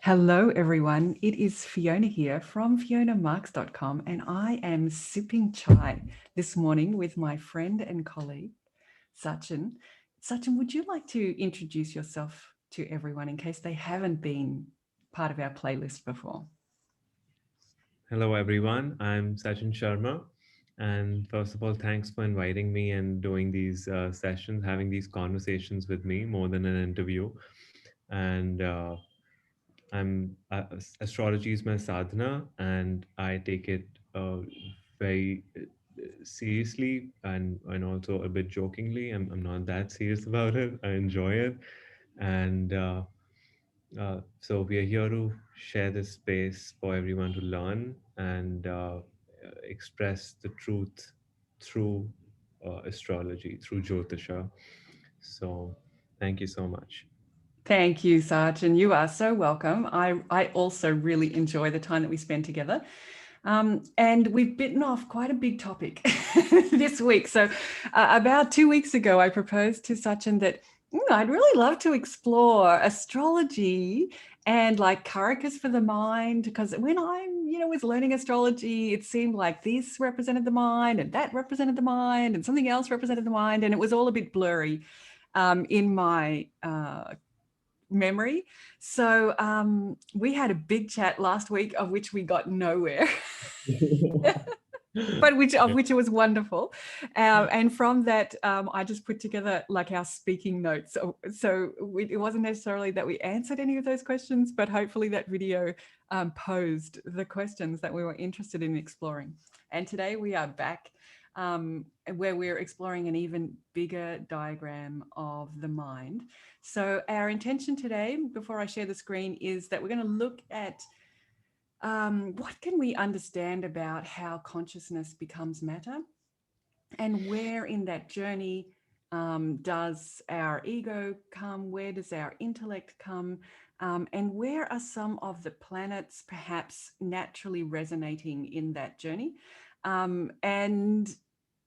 Hello, everyone. It is Fiona here from fionamarks.com, and I am sipping chai this morning with my friend and colleague, Sachin. Sachin, would you like to introduce yourself to everyone in case they haven't been part of our playlist before? Hello, everyone. I'm Sachin Sharma. And first of all, thanks for inviting me and doing these sessions, having these conversations with me more than an interview. And astrology is my sadhana, and I take it very seriously and also a bit jokingly. I'm not that serious about it. I enjoy it. And so we are here to share this space for everyone to learn and express the truth through astrology, through Jyotisha. So thank you so much. Thank you, Sachin. You are so welcome. I also really enjoy the time that we spend together. And we've bitten off quite a big topic this week. So, about 2 weeks ago, I proposed to Sachin that I'd really love to explore astrology and like karakas for the mind. Because when was learning astrology, it seemed like this represented the mind and that represented the mind and something else represented the mind. And it was all a bit blurry in my memory. So we had a big chat last week of which we got nowhere. But which it was wonderful, and from that I just put together like our speaking notes. It wasn't necessarily that we answered any of those questions, but hopefully that video posed the questions that we were interested in exploring. And today we are back where we're exploring an even bigger diagram of the mind. So our intention today, before I share the screen, is that we're going to look at what can we understand about how consciousness becomes matter, and where in that journey does our ego come, where does our intellect come, and where are some of the planets perhaps naturally resonating in that journey, and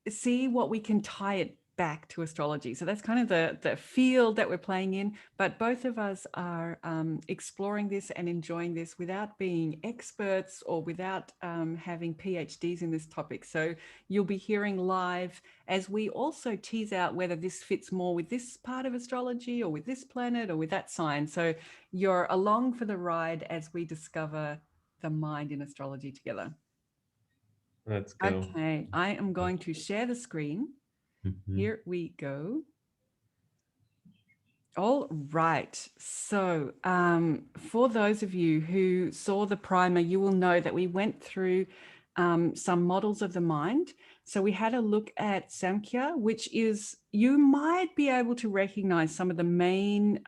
see what we can tie it back to astrology. So that's kind of the field that we're playing in, but both of us are exploring this and enjoying this without being experts or without having PhDs in this topic. So you'll be hearing live as we also tease out whether this fits more with this part of astrology or with this planet or with that sign. So you're along for the ride as we discover the mind in astrology together. Let's go. Okay, I am going to share the screen. Mhm. Here we go. All right. So, for those of you who saw the primer, you will know that we went through some models of the mind. So, we had a look at Samkhya, which is, you might be able to recognize some of the main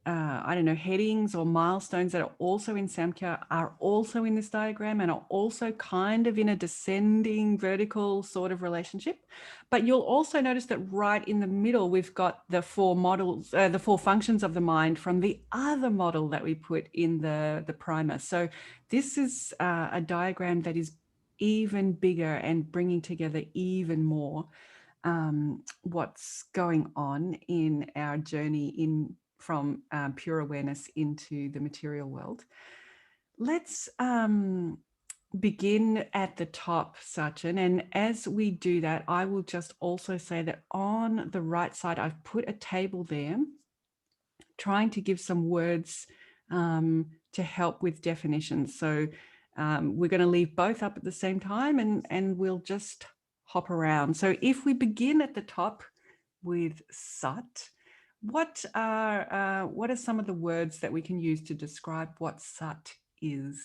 I don't know, headings or milestones that are also in Samkhya are also in this diagram and are also kind of in a descending vertical sort of relationship. But you'll also notice that right in the middle, we've got the four models, the four functions of the mind from the other model that we put in the primer. So this is a diagram that is even bigger and bringing together even more what's going on in our journey in from pure awareness into the material world. Let's begin at the top, Sachin. And as we do that, I will just also say that on the right side, I've put a table there trying to give some words to help with definitions. So we're going to leave both up at the same time and we'll just hop around. So if we begin at the top with Sat, what are some of the words that we can use to describe what Sat is?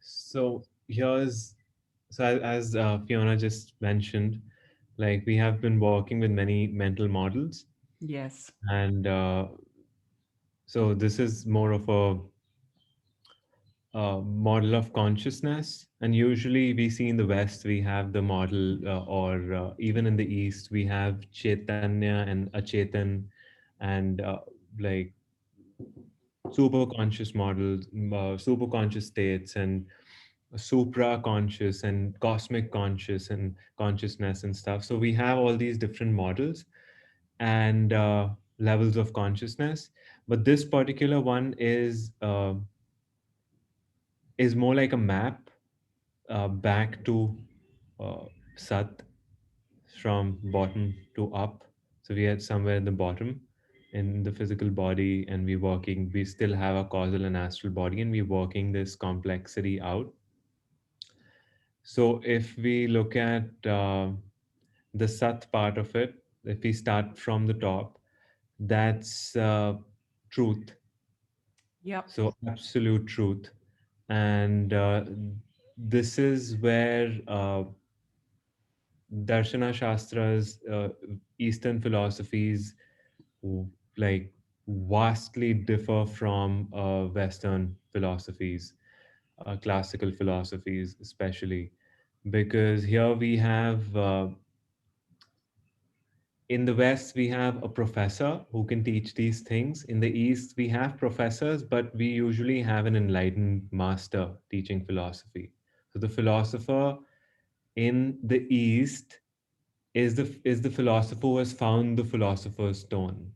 So here's as Fiona just mentioned, like we have been working with many mental models, Yes. and so this is more of a model of consciousness. And usually we see in the West, we have the model, or even in the East, we have Chaitanya and Achetan, and like super conscious models, super conscious states, and supra conscious and cosmic conscious and consciousness and stuff. So we have all these different models. And levels of consciousness. But this particular one is more like a map back to uh, Sat, from bottom to up. So we are somewhere in the bottom in the physical body, and we still have a causal and astral body, and we're working this complexity out. So if we look at the Sat part of it, if we start from the top, that's truth. Yep. So absolute truth. And this is where Darshana Shastras, Eastern philosophies, w- like vastly differ from Western philosophies, classical philosophies, especially because here we have in the West we have a professor who can teach these things. In the East we have professors, but we usually have an enlightened master teaching philosophy. So the philosopher in the East is the philosopher who has found the philosopher's stone,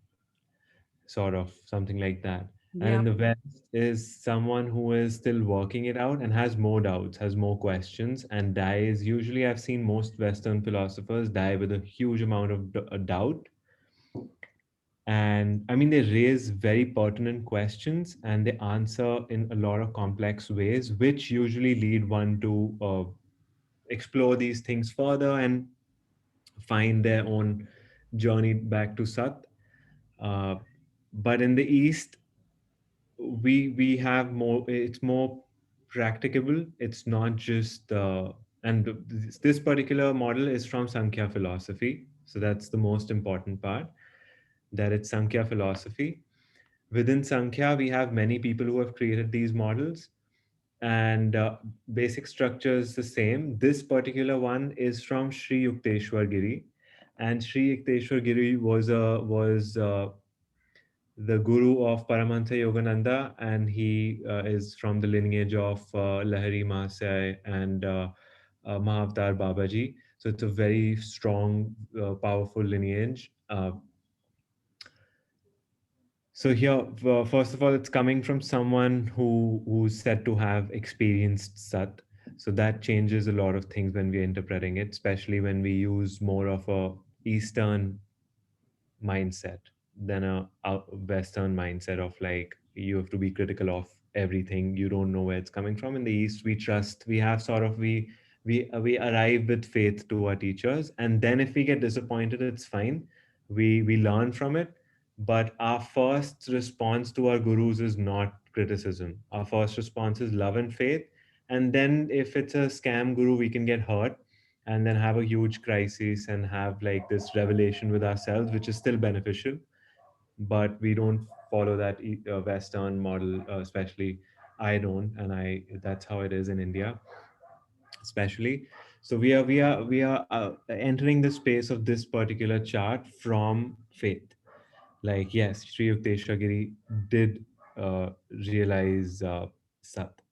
sort of something like that. And in Yep. the West is someone who is still working it out and has more doubts, has more questions, and dies. Usually, I've seen most Western philosophers die with a huge amount of doubt. And I mean, they raise very pertinent questions and they answer in a lot of complex ways, which usually lead one to explore these things further and find their own journey back to Sat. Uh, but in the East, we have more. It's more practicable. It's not just and this particular model is from Sankhya philosophy. So that's the most important part. That it's Sankhya philosophy. Within Sankhya, we have many people who have created these models, and basic structure is the same. This particular one is from Sri Yukteswar Giri, and Sri Yukteswar Giri was the guru of Paramahansa Yogananda, and he is from the lineage of Lahiri Mahasaya and Mahavatar Babaji. So it's a very strong, powerful lineage. So here, first of all, it's coming from someone who's said to have experienced Sat. So that changes a lot of things when we're interpreting it, especially when we use more of a Eastern mindset than a Western mindset of like you have to be critical of everything. You don't know where it's coming from. In the East, we trust. We have sort of we arrive with faith to our teachers, and then if we get disappointed, it's fine. We learn from it, but our first response to our gurus is not criticism. Our first response is love and faith, and then if it's a scam guru, we can get hurt and then have a huge crisis and have like this revelation with ourselves, which is still beneficial, but we don't follow that Western model, especially I don't, and I that's how it is in India, especially. So we are entering the space of this particular chart from faith. Like yes, Sri Yukteswar did realize Sat.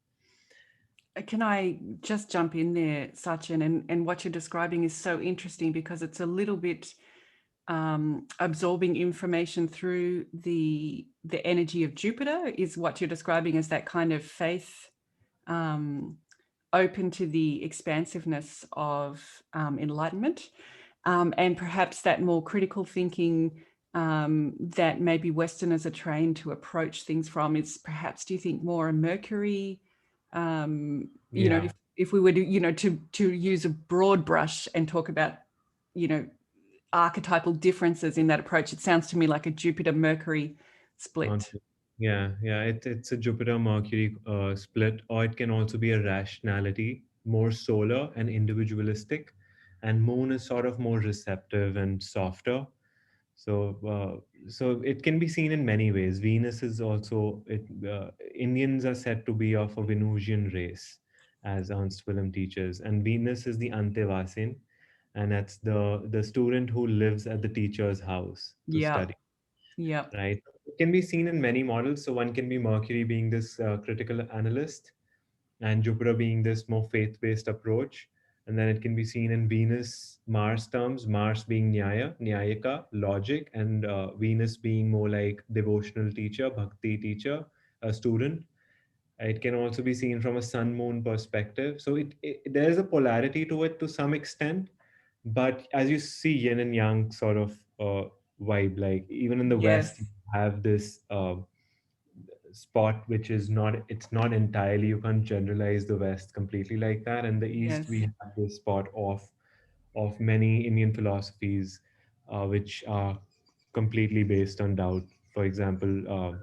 Can I just jump in there, Sachin? And what you're describing is so interesting because it's a little bit absorbing information through the energy of Jupiter is what you're describing as that kind of faith, um, open to the expansiveness of enlightenment, and perhaps that more critical thinking that maybe Westerners are trained to approach things from is perhaps, do you think, more a Mercury? You know, Yeah, if we were to, to use a broad brush and talk about, you know, archetypal differences in that approach, it sounds to me like a Jupiter Mercury split. conflict. Yeah. It's a Jupiter Mercury split, or it can also be a rationality, more solar and individualistic, and Moon is sort of more receptive and softer. So, so it can be seen in many ways. Venus is also it. Indians are said to be of a Venusian race, as Ernst Willem teaches, and Venus is the Antevasin, and that's the student who lives at the teacher's house to Yeah. study, Yeah. right? It can be seen in many models. So one can be Mercury being this critical analyst, and Jupiter being this more faith-based approach. And then it can be seen in Venus, Mars terms, Mars being Nyaya, Nyayika, logic, and Venus being more like devotional teacher, bhakti teacher, a student. It can also be seen from a sun moon perspective. So there is a polarity to it to some extent. But as you see, yin and yang sort of vibe, like even in the West, you Yes. have this spot which is not, it's not entirely, you can't generalize the West completely like that. And the East, we Yes. have this spot of many Indian philosophies which are completely based on doubt. For example,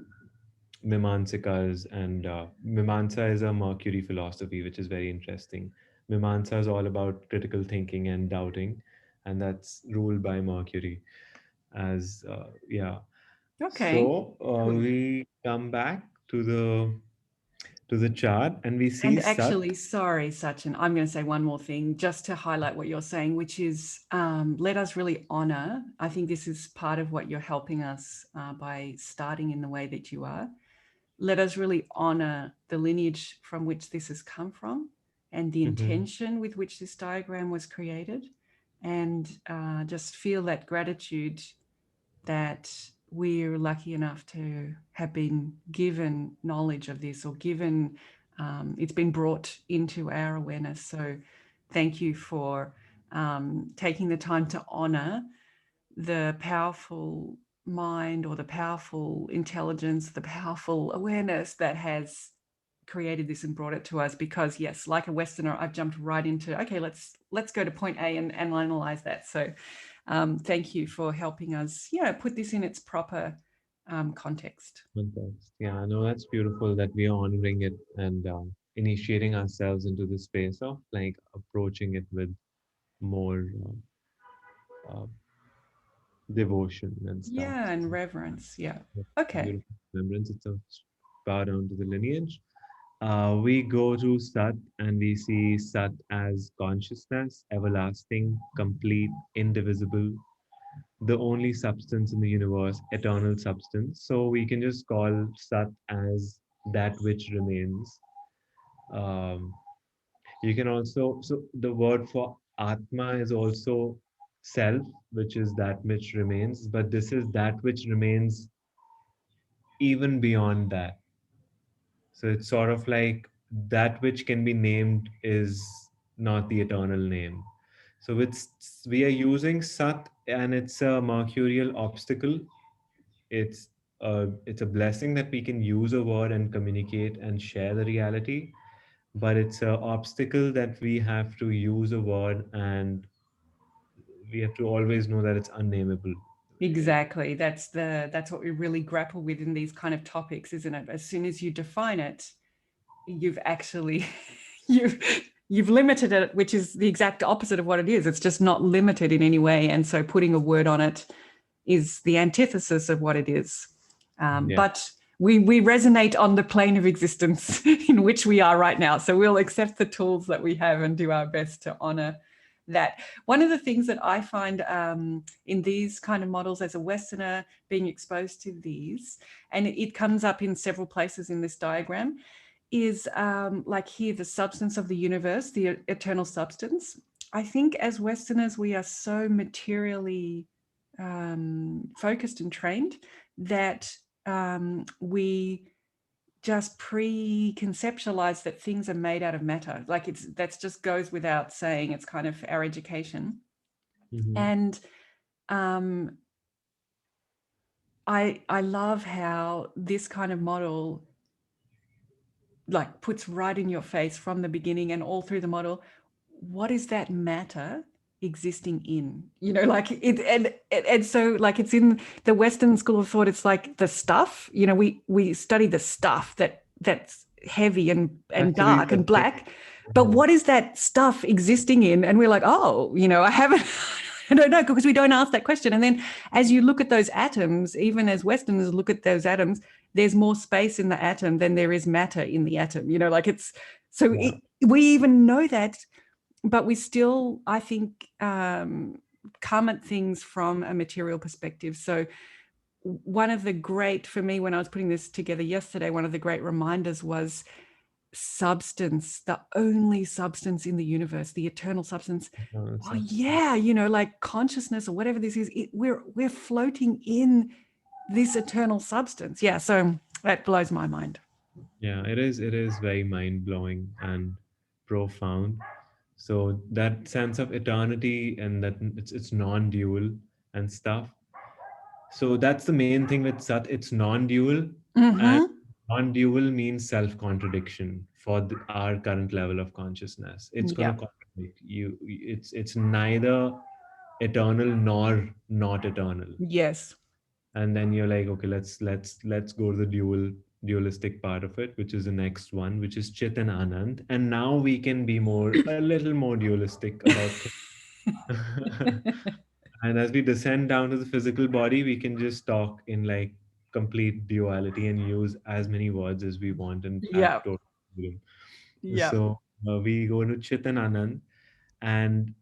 Mimamsikas, and Mimamsa is a Mercury philosophy, which is very interesting. Mimamsa is all about critical thinking and doubting, and that's ruled by Mercury. As yeah, Okay. so Good. we come back to the chart, and we see And Sat. actually, sorry, Sachin, I'm going to say one more thing just to highlight what you're saying, which is let us really honor. I think this is part of what you're helping us by starting in the way that you are. Let us really honor the lineage from which this has come from and the Mhm. intention with which this diagram was created, and just feel that gratitude that we're lucky enough to have been given knowledge of this, or given it's been brought into our awareness. So thank you for taking the time to honor the powerful mind, or the powerful intelligence, the powerful awareness that has created this and brought it to us. Because yes, like a Westerner, I've jumped right into, okay, let's go to point A and analyze that. So thank you for helping us, put this in its proper context. Context. Yeah, no, that's beautiful that we are honoring it and initiating ourselves into the space of like approaching it with more devotion and stuff. Yeah, and So reverence. Yeah. that's Okay. beautiful remembrance. It's a bow down to the lineage. We go to Sat and we see Sat as consciousness, everlasting, complete, indivisible, the only substance in the universe, eternal substance. So we can just call Sat as that which remains. Um, you can also, so the word for Atma is also self, which is that which remains, but this is that which remains even beyond that. So it's sort of like that which can be named is not the eternal name. So we are using Sat, and it's a mercurial obstacle. It's a blessing that we can use a word and communicate and share the reality, but it's an obstacle that we have to use a word, and we have to always know that it's unnameable. Exactly. That's what we really grapple with in these kind of topics, isn't it? As soon as you define it, you've actually you've you've limited it, which is the exact opposite of what it is. It's just not limited in any way. And so putting a word on it is the antithesis of what it is. Yeah. But we resonate on the plane of existence in which we are right now. So we'll accept the tools that we have and do our best to honor that. One of the things that I find in these kind of models as a Westerner, being exposed to these, and it comes up in several places in this diagram, is like here, the substance of the universe, the eternal substance. I think as Westerners, we are so materially focused and trained that we just pre-conceptualize that things are made out of matter. Like that's just goes without saying. It's kind of our education. Hmm. And I love how this kind of model like puts right in your face from the beginning and all through the model, what is that matter existing in, like it, and so like it's in the Western school of thought, it's like the stuff, we study the stuff that's heavy and Actually, dark the and thing. black, but what is that stuff existing in? And we're like, oh, I haven't I don't know, because we don't ask that question. And then as you look at those atoms, even as Westerners look at those atoms, there's more space in the atom than there is matter in the atom, like it's so Yeah. we even know that, but we still, I think, come at things from a material perspective. So one of the great, for me, when I was putting this together yesterday, one of the great reminders was substance, the only substance in the universe, the eternal substance. Oh substance. yeah, like consciousness or whatever this is, we're floating in this eternal substance. Yeah, so that blows my mind. Yeah, it is. It is very mind blowing and profound. So that sense of eternity and that it's non-dual and stuff. So that's the main thing with Sat. It's non-dual, and Mm-hmm. non-dual means self-contradiction for our current level of consciousness. It's gonna Yeah. contradict you. It's neither eternal nor not eternal. Yes. And then you're like, okay, let's go to the dualistic part of it, which is the next one, which is Chit and Anand. And now we can be a little more dualistic about things. And as we descend down to the physical body, we can just talk in like complete duality and use as many words as we want and have Yeah. total freedom. Yeah. So we go to Chit and Anand, and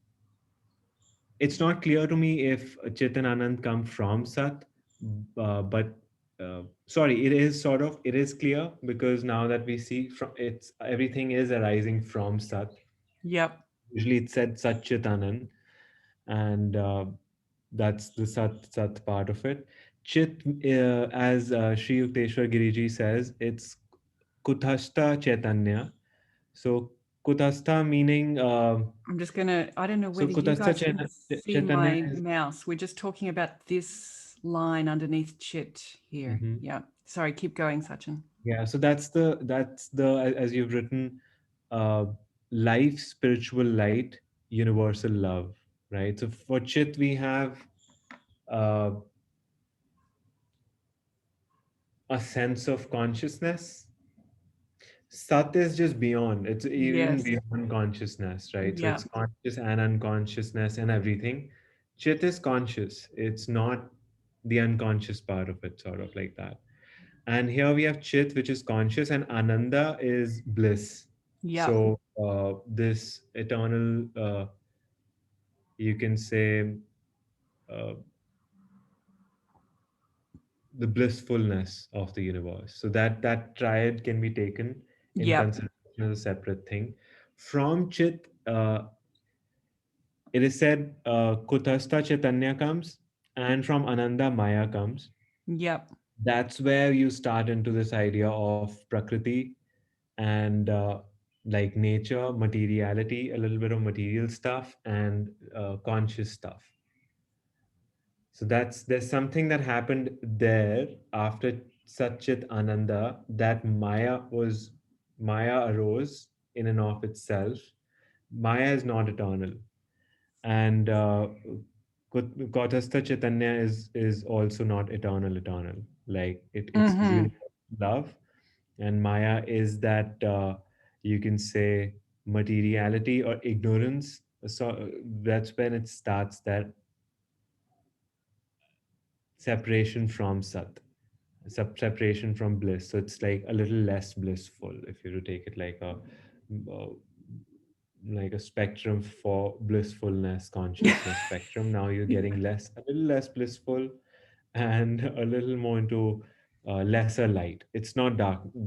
it's not clear to me if Chit and Anand come from Sat, but sorry, it is clear because now that we see from it's everything is arising from Sat. Yep. Usually it's said Sat Chit Anand, and that's the Sat part of it. Chit, as Sri Yukteswar Giriji says, it's Kuthastha Chaitanya. So Kuthastha meaning I'm just gonna, I don't know so whether you Kuthastha guys can see Chaitanya my is. mouse. We're just talking about this line underneath Chit here. Mhm. Yeah. Sorry, keep going, Sachin. Yeah, so that's the as you've written, uh, life, spiritual light, universal love, right? So for Chit we have uh, a sense of consciousness. Sat is just beyond. It's even Yes. beyond consciousness, right? So Yeah. it's conscious and unconsciousness and everything. Chit is conscious. It's not the unconscious part of it, sort of like that. And here we have Chit, which is conscious, and Ananda is bliss. Yep. So this eternal, you can say, uh, the blissfulness of the universe. So that triad can be taken in Yep. consideration as a separate thing. From Chit, it is said Kuthastha Chaitanya comes, and from Ananda Maya comes. Yep. That's where you start into this idea of Prakriti and like nature, materiality, a little bit of material stuff, and conscious stuff. So that's there's something that happened there after Satchit Ananda that Maya arose in and of itself. Maya is not eternal, and Gautastha Chaitanya is also not eternal. Like it's Mm-hmm. universal love, and Maya is that you can say materiality or ignorance. So that's when it starts that separation from Sat, separation from bliss. So it's like a little less blissful if you were to take it uh, like a spectrum for blissfulness, consciousness spectrum. Now you're getting a little less blissful, and a little more into lesser light. It's not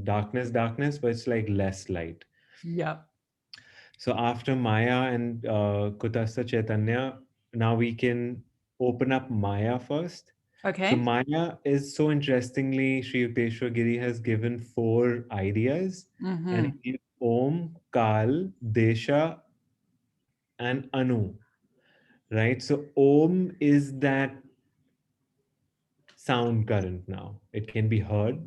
darkness, but it's like less light. Yep. So after Maya and Kutastha Chaitanya, now we can open up Maya first. So Okay. Maya is so interestingly, Sri Yukteswar Giri has given four ideas, and Mm-hmm. it is Om, Kal, Desha, and Anu. Right. So Om is that sound current now. It can be heard.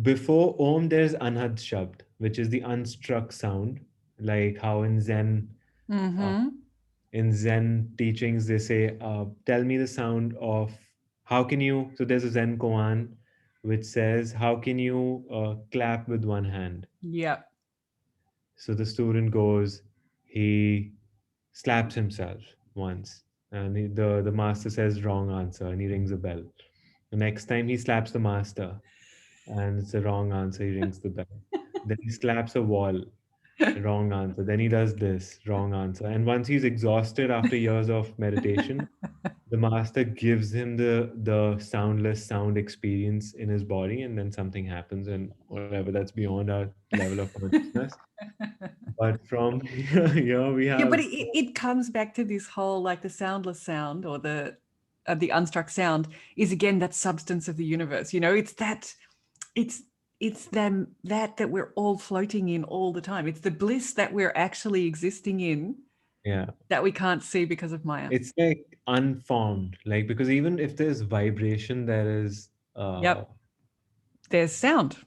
Before Om, there's Anhad Shabd, which is the unstruck sound, like how uh, Mm-hmm. in Zen teachings, they say, tell me the sound of how can you. So there's a Zen koan which says, how can you clap with one hand? Yep. So the student goes, he slaps himself once, and the master says, wrong answer, and he rings a bell. The next time he slaps the master, and it's the wrong answer, he rings the bell. Then he slaps a wall, wrong answer. Then he does this, wrong answer. And once he's exhausted after years of meditation, the master gives him the soundless sound experience in his body, and then something happens, and whatever, that's beyond our level of consciousness. But from here we Yeah, but have, it comes back to this whole, like, the soundless sound, or the unstruck sound is again that substance of the universe. It's that, it's it's them that we're all floating in all the time. It's the bliss that we're actually existing in yeah, that we can't see because of Maya. it's like unformed, like, because even if there's vibration, there is Yep. There's sound.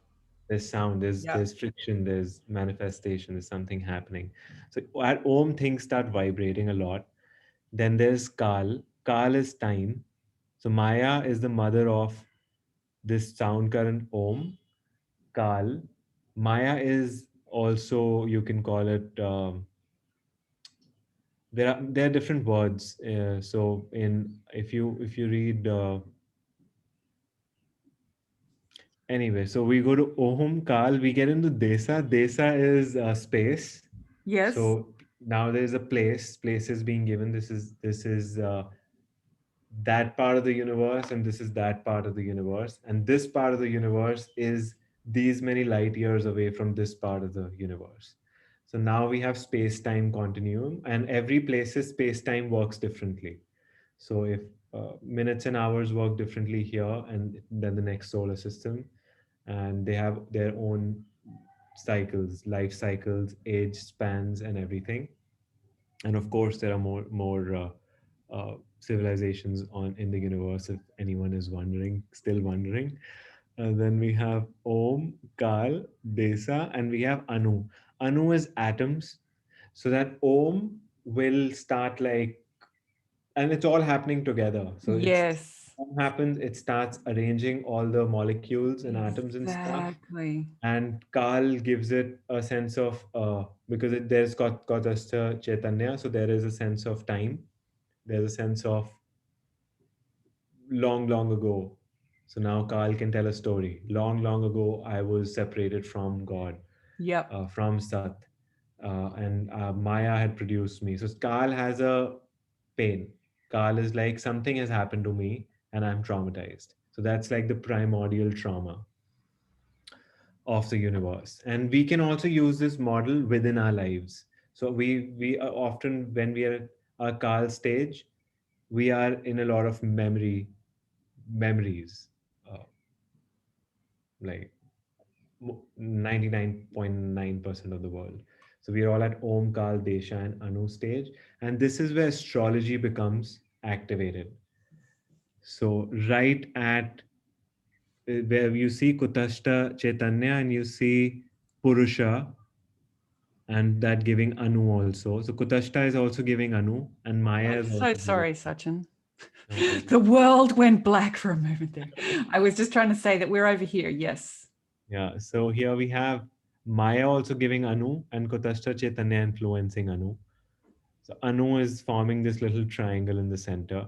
there's sound, Yep. there's friction, there's manifestation, there's something happening. So at Om, things start vibrating a lot. Then there's Kal. Kal is time. So Maya is the mother of this sound current Om. Kal. Maya is also, you can call it, there are different words. So in if you read anyway, so we go to Om Kal, we get into Desa. Desa is space. Yes. So now there's a place. Place is being given. This is that part of the universe, and this is that part of the universe, and this part of the universe is these many light years away from this part of the universe. So now we have space time continuum, and every place's space time works differently. So if minutes and hours work differently here, and then the next solar system, and they have their own cycles, life cycles, age spans, and everything. And of course, there are civilizations on in the universe. If anyone is wondering, still wondering, then we have Om, Kal, Desa, and we have Anu. Anu is atoms. So that Om will start like, and it's all happening together. So it's Yes. what happens. It starts arranging all the molecules and atoms and stuff, Exactly. and Carl gives it a sense of because there's got us Chaitanya, so there is a sense of time. There's a sense of long, long ago. So now Carl can tell a story. Long, long ago, I was separated from God, Yep. from Sat, and Maya had produced me. So Carl has a pain. Carl is like, something has happened to me, and I'm traumatized. So that's like the primordial trauma of the universe, and we can also use this model within our lives. So we are often, when we are at our Carl stage, we are in a lot of memories, uh, like 99.9% of the world. So we are all at Om, Kal, Desha, and Anu stage, and this is where astrology becomes activated. So right at where you see Kutashta Chaitanya, and you see Purusha, and that giving Anu also. So Kutashta is also giving Anu, and Maya I'm is so also giving. sorry, Sachin. No worries. The world went black for a moment there. I was just trying to say that we're over here. Yes. Yeah. So here we have Maya also giving Anu, and Kutashta Chaitanya influencing Anu. So Anu is forming this little triangle in the center,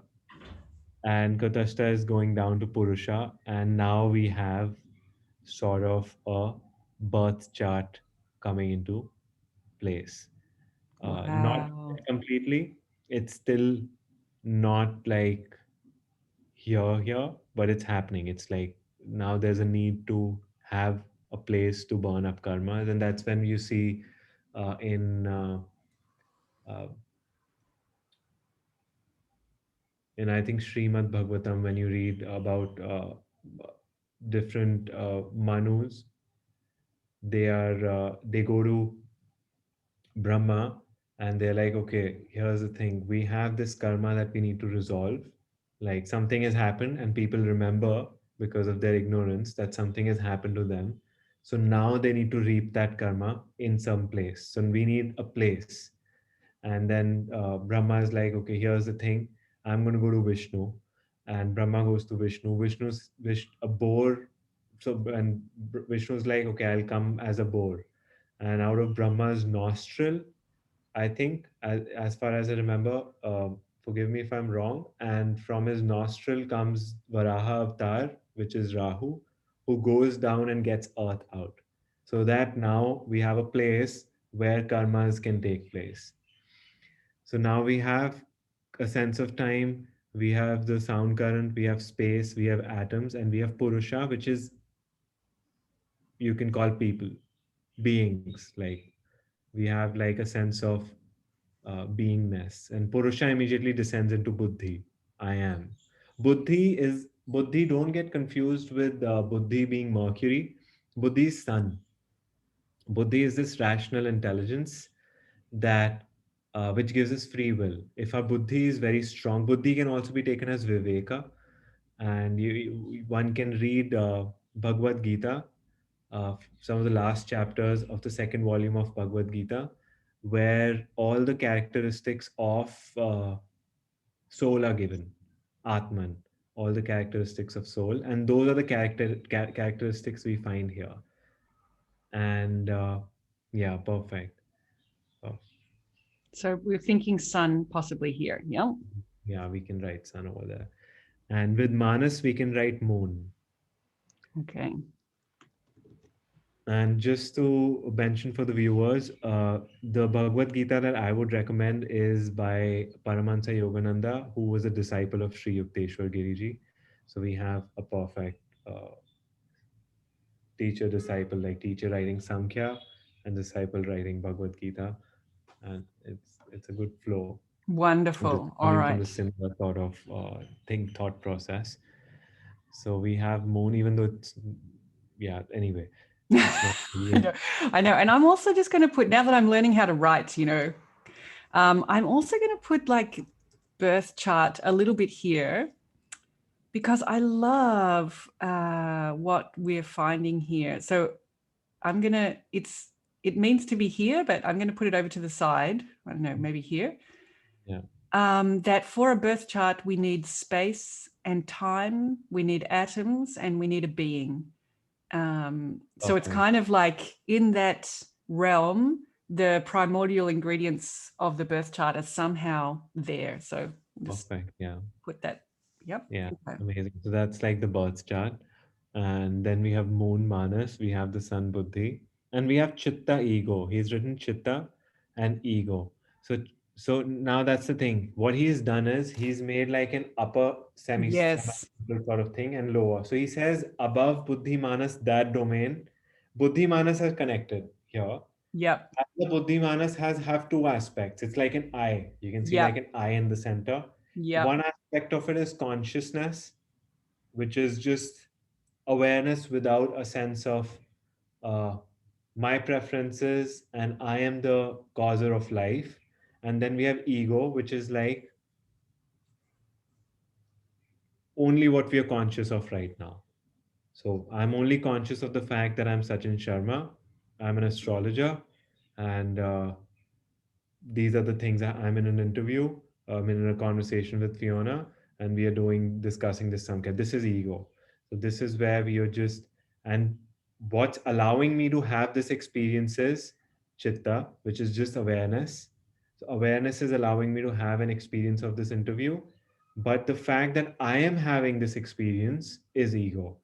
and Kutashta is going down to Purusha, and now we have sort of a birth chart coming into place. Not Wow. completely. It's still not like here, but it's happening. It's like now there's a need to have a place to burn up karmas, and that's when you see in uh, in I think Srimad Bhagavatam, when you read about different manus, they go to Brahma, and they're like, okay, here's the thing. We have this karma that we need to resolve. Like, something has happened, and people remember because of their ignorance that something has happened to them. So now they need to reap that karma in some place. So we need a place. And then Brahma is like, okay, here's the thing. I'm going to go to Vishnu. And Brahma goes to Vishnu. A boar. So, and Vishnu's like, okay, I'll come as a boar. And out of Brahma's nostril, I think, as far as I remember, forgive me if I'm wrong, and from his nostril comes Varaha Avatar, which is Rahu, who goes down and gets earth out. So that now we have a place where karmas can take place. So now we have a sense of time, we have the sound current, we have space, we have atoms, and we have Purusha, which is, you can call people, beings. Like we have like a sense of beingness. And Purusha immediately descends into Buddhi. I am. Buddhi, don't get confused with Buddhi being Mercury. Buddhi is sun. Buddhi is this rational intelligence that which gives us free will. If our buddhi is very strong, buddhi can also be taken as viveka, and one can read Bhagavad Gita, some of the last chapters of the second volume of Bhagavad Gita, where all the characteristics of soul are given, Atman, all the characteristics of soul, and those are the characteristics we find here. And yeah, perfect. Oh, So we're thinking sun possibly here. Yeah. yeah, we can write sun over there. And with Manas, we can write moon. Okay. And just to mention for the viewers, the Bhagavad Gita that I would recommend is by Paramahansa Yogananda, who was a disciple of Sri Yukteswar Giriji. So we have a perfect teacher disciple, like teacher writing Samkhya and disciple writing Bhagavad Gita. And it's a good flow, just Wonderful. All coming from the right. similar sort of thought process. So we have moon, even though it's, yeah, anyway, it's not I really. know, I know. And I'm also just going to put, now that I'm learning how to write, I'm also going to put like birth chart a little bit here because I love what we're finding here. So I'm going to, it means to be here, but I'm going to put it over to the side. I don't know, maybe here. Yeah. That for a birth chart, we need space and time, we need atoms, and we need a being. So it's Perfect. kind of like in that realm, the primordial ingredients of the birth chart are somehow there. So just Perfect. Yeah. put that. Yep. Yeah. Okay. Amazing. So that's like the birth chart. And then we have Moon Manas, we have the Sun Buddhi, and we have Chitta Ego. He's written Chitta and Ego. So now that's the thing. What he's done is he's made like an upper semi Yes. sort of thing and lower. So he says above Buddhi Manas, that domain, Buddhi Manas are connected here. Yep. And the Buddhi Manas have two aspects. It's like an eye. You can see like Yep. an eye in the center. Yep. One aspect of it is consciousness, which is just awareness without a sense of uh, my preferences and I am the causer of life. And then we have ego, which is like only what we are conscious of right now. So I'm only conscious of the fact that I'm Sachin Sharma. I'm an astrologer, and these are the things I'm in an interview. I'm in a conversation with Fiona, and we are discussing this samkhya. This is ego. So this is where we are just, and what's allowing me to have this experience is chitta, which is just awareness. So awareness is allowing me to have an experience of this interview, but the fact that I am having this experience is ego,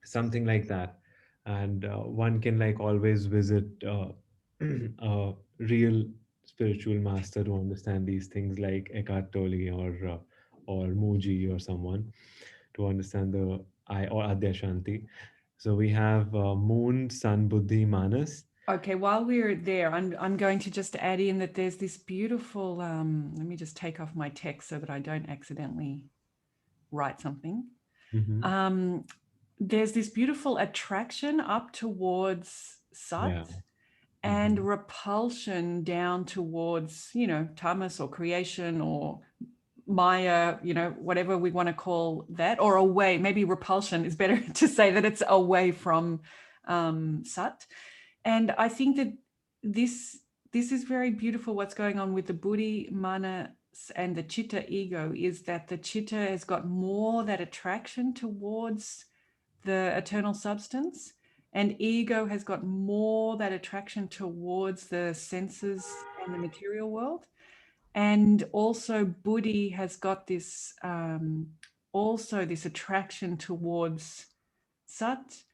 something like that. And one can like always visit a real spiritual master to understand these things, like Eckhart Tolle or Muji or someone, to understand the I or Adya Shanti. So we have Moon, Sun, Buddhi, Manas. Okay, while we're there, I'm going to just add in that there's this beautiful, let me just take off my text so that I don't accidentally write something. Hmm. There's this beautiful attraction up towards Sat Yeah. and Hmm. repulsion down towards, Tamas or creation or Maya, whatever we want to call that, or away. Maybe repulsion is better to say that it's away from Sat. And I think that this is very beautiful. What's going on with the Buddhi, Manas, and the Chitta ego is that the Chitta has got more that attraction towards the eternal substance, and ego has got more that attraction towards the senses and the material world. And also Buddhi has got this also this attraction towards Sat,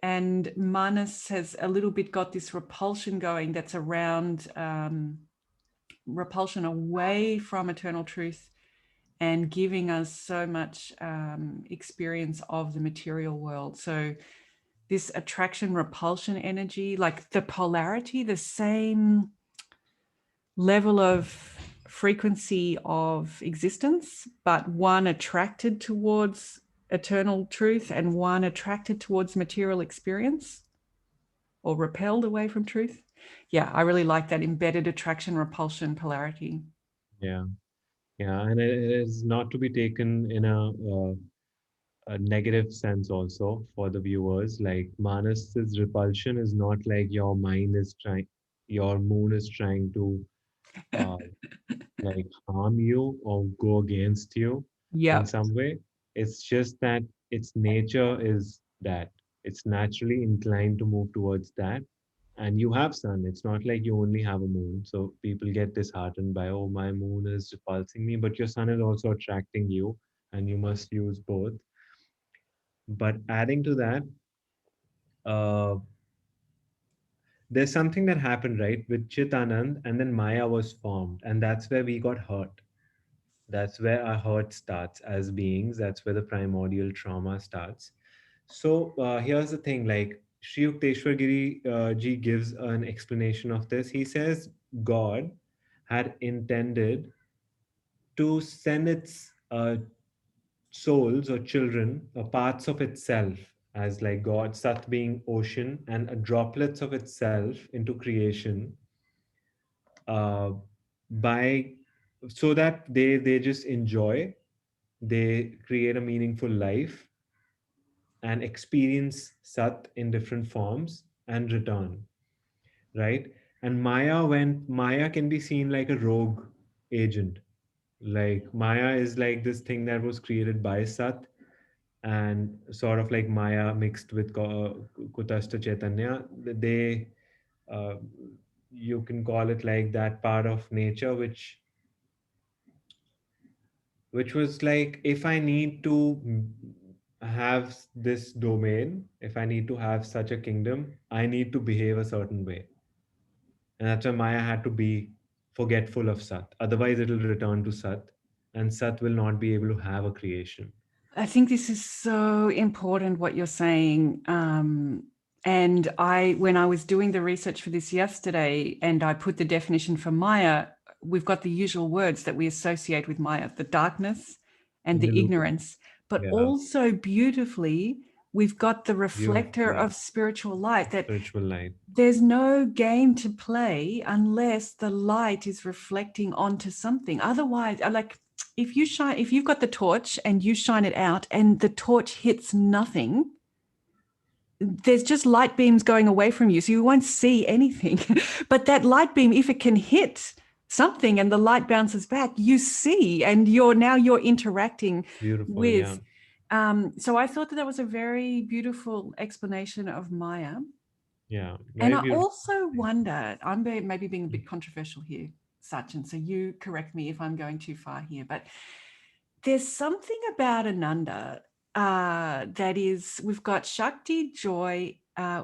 and Manas has a little bit got this repulsion going that's around repulsion away from eternal truth and giving us so much experience of the material world. So this attraction repulsion energy, like the polarity, the same level of frequency of existence, but one attracted towards eternal truth and one attracted towards material experience or repelled away from truth. Yeah, I really like that embedded attraction repulsion polarity. Yeah, yeah, and it is not to be taken in a negative sense also for the viewers. Like Manas's repulsion is not like your mind is trying, your moon is trying to uh, like harm you or go against you in Yep. some way. It's just that its nature is that it's naturally inclined to move towards that. And you have sun. It's not like you only have a moon. So people get disheartened by, oh, my moon is repulsing me, but your sun is also attracting you, and you must use both. But adding to that, uh, there's something that happened, right, with Chit Anand, and then Maya was formed, and that's where we got hurt. That's where our hurt starts as beings. That's where the primordial trauma starts. So here's the thing: like Sri Yukteswar Giri ji gives an explanation of this. He says God had intended to send its souls or children or parts of itself as like God, Sat being ocean, and droplets of itself into creation uh, by so that they just enjoy, they create a meaningful life and experience Sat in different forms and return, right? And Maya can be seen like a rogue agent. Like Maya is like this thing that was created by Sat and sort of like Maya mixed with Kutastha Chaitanya. They, uh, you can call it like that part of nature which was like, if I need to have this domain, if I need to have such a kingdom, I need to behave a certain way. And that's why Maya had to be forgetful of Sat. Otherwise, it'll return to Sat, and Sat will not be able to have a creation. I think this is so important what you're saying. And when I was doing the research for this yesterday and I put the definition for Maya, we've got the usual words that we associate with Maya, the darkness and And the the loop, ignorance, but yeah, also beautifully, we've got the reflector beautifully of spiritual light, that spiritual light. there's no game to play unless the light is reflecting onto something. Otherwise, like if you've got the torch and you shine it out and the torch hits nothing, there's just light beams going away from you. So you won't see anything. But that light beam, if it can hit something and the light bounces back, you see, and you're interacting Beautiful, yeah, with. So I thought that was a very beautiful explanation of Maya. yeah, And very I beautiful. also wonder, maybe being a bit controversial here, Sachin, so you correct me if I'm going too far here, but there's something about Ananda that is, we've got Shakti, joy,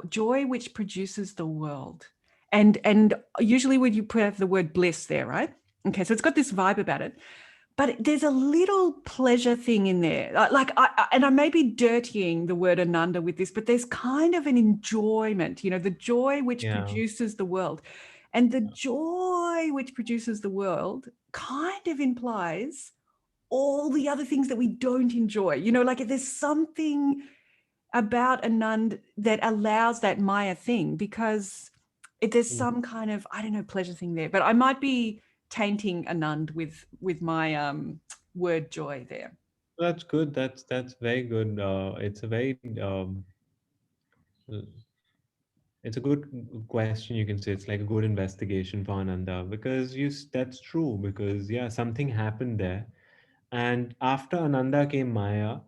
joy which produces the world. And usually when you put the word bliss there, right? Okay, so it's got this vibe about it. But there's a little pleasure thing in there. Like, and I may be dirtying the word Ananda with this, but there's kind of an enjoyment, the joy which Yeah, produces the world. And the joy which produces the world kind of implies all the other things that we don't enjoy. Like there's something about Anand that allows that Maya thing, because there's mm, some kind of, I don't know, pleasure thing there. But I might be tainting Anand with my word joy there. that's good. That's very good. It's a very it's a good question. You can say it's like a good investigation for Ananda because that's true because yeah, something happened there, and after Ananda came Maya.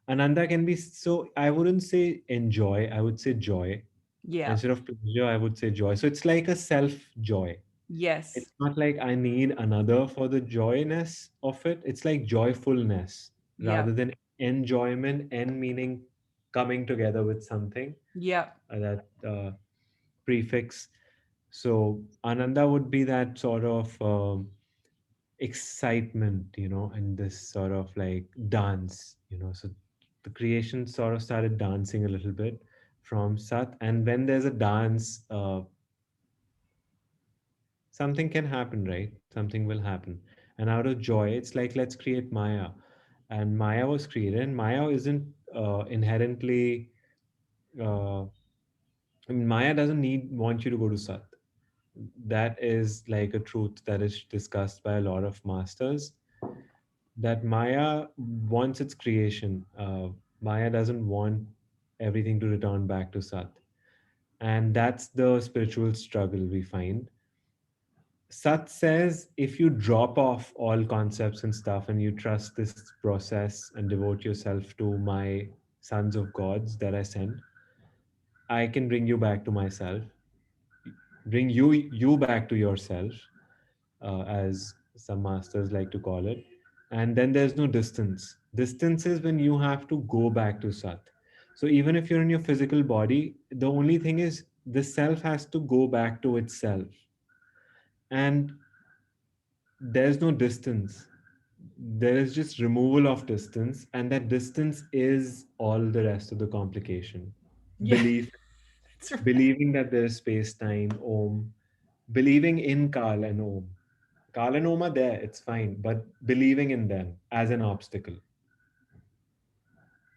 Ananda can be so, I wouldn't say enjoy, I would say joy. Yeah. Instead of pleasure, I would say joy. So it's like a self joy. Yes. It's not like I need another for the joyness of it. It's like joyfulness Yeah. rather than enjoyment, and meaning. coming together with something, Yeah. that prefix. So Ananda would be that sort of excitement, and this sort of like dance, So the creation sort of started dancing a little bit from Sat. And when there's a dance, something can happen, right? Something will happen. And out of joy, it's like, let's create Maya. And Maya was created, and Maya isn't inherently. Uh, I mean, Maya doesn't want you to go to Sat. That is like a truth that is discussed by a lot of masters, that Maya wants its creation. Maya doesn't want everything to return back to Sat. And that's the spiritual struggle we find. Sat says if you drop off all concepts and stuff and you trust this process and devote yourself to my sons of gods that I send, I can bring you back to myself, bring you back to yourself, as some masters like to call it. And then there's no distance. Distance is when you have to go back to Sat. So even if you're in your physical body, the only thing is the self has to go back to itself. And there's no distance. There is just removal of distance, and that distance is all the rest of the complication. Yeah. Belief, That's right. believing that there is space, time, Om, believing in Kal and Om. Kal and Om are there, it's fine, but believing in them as an obstacle.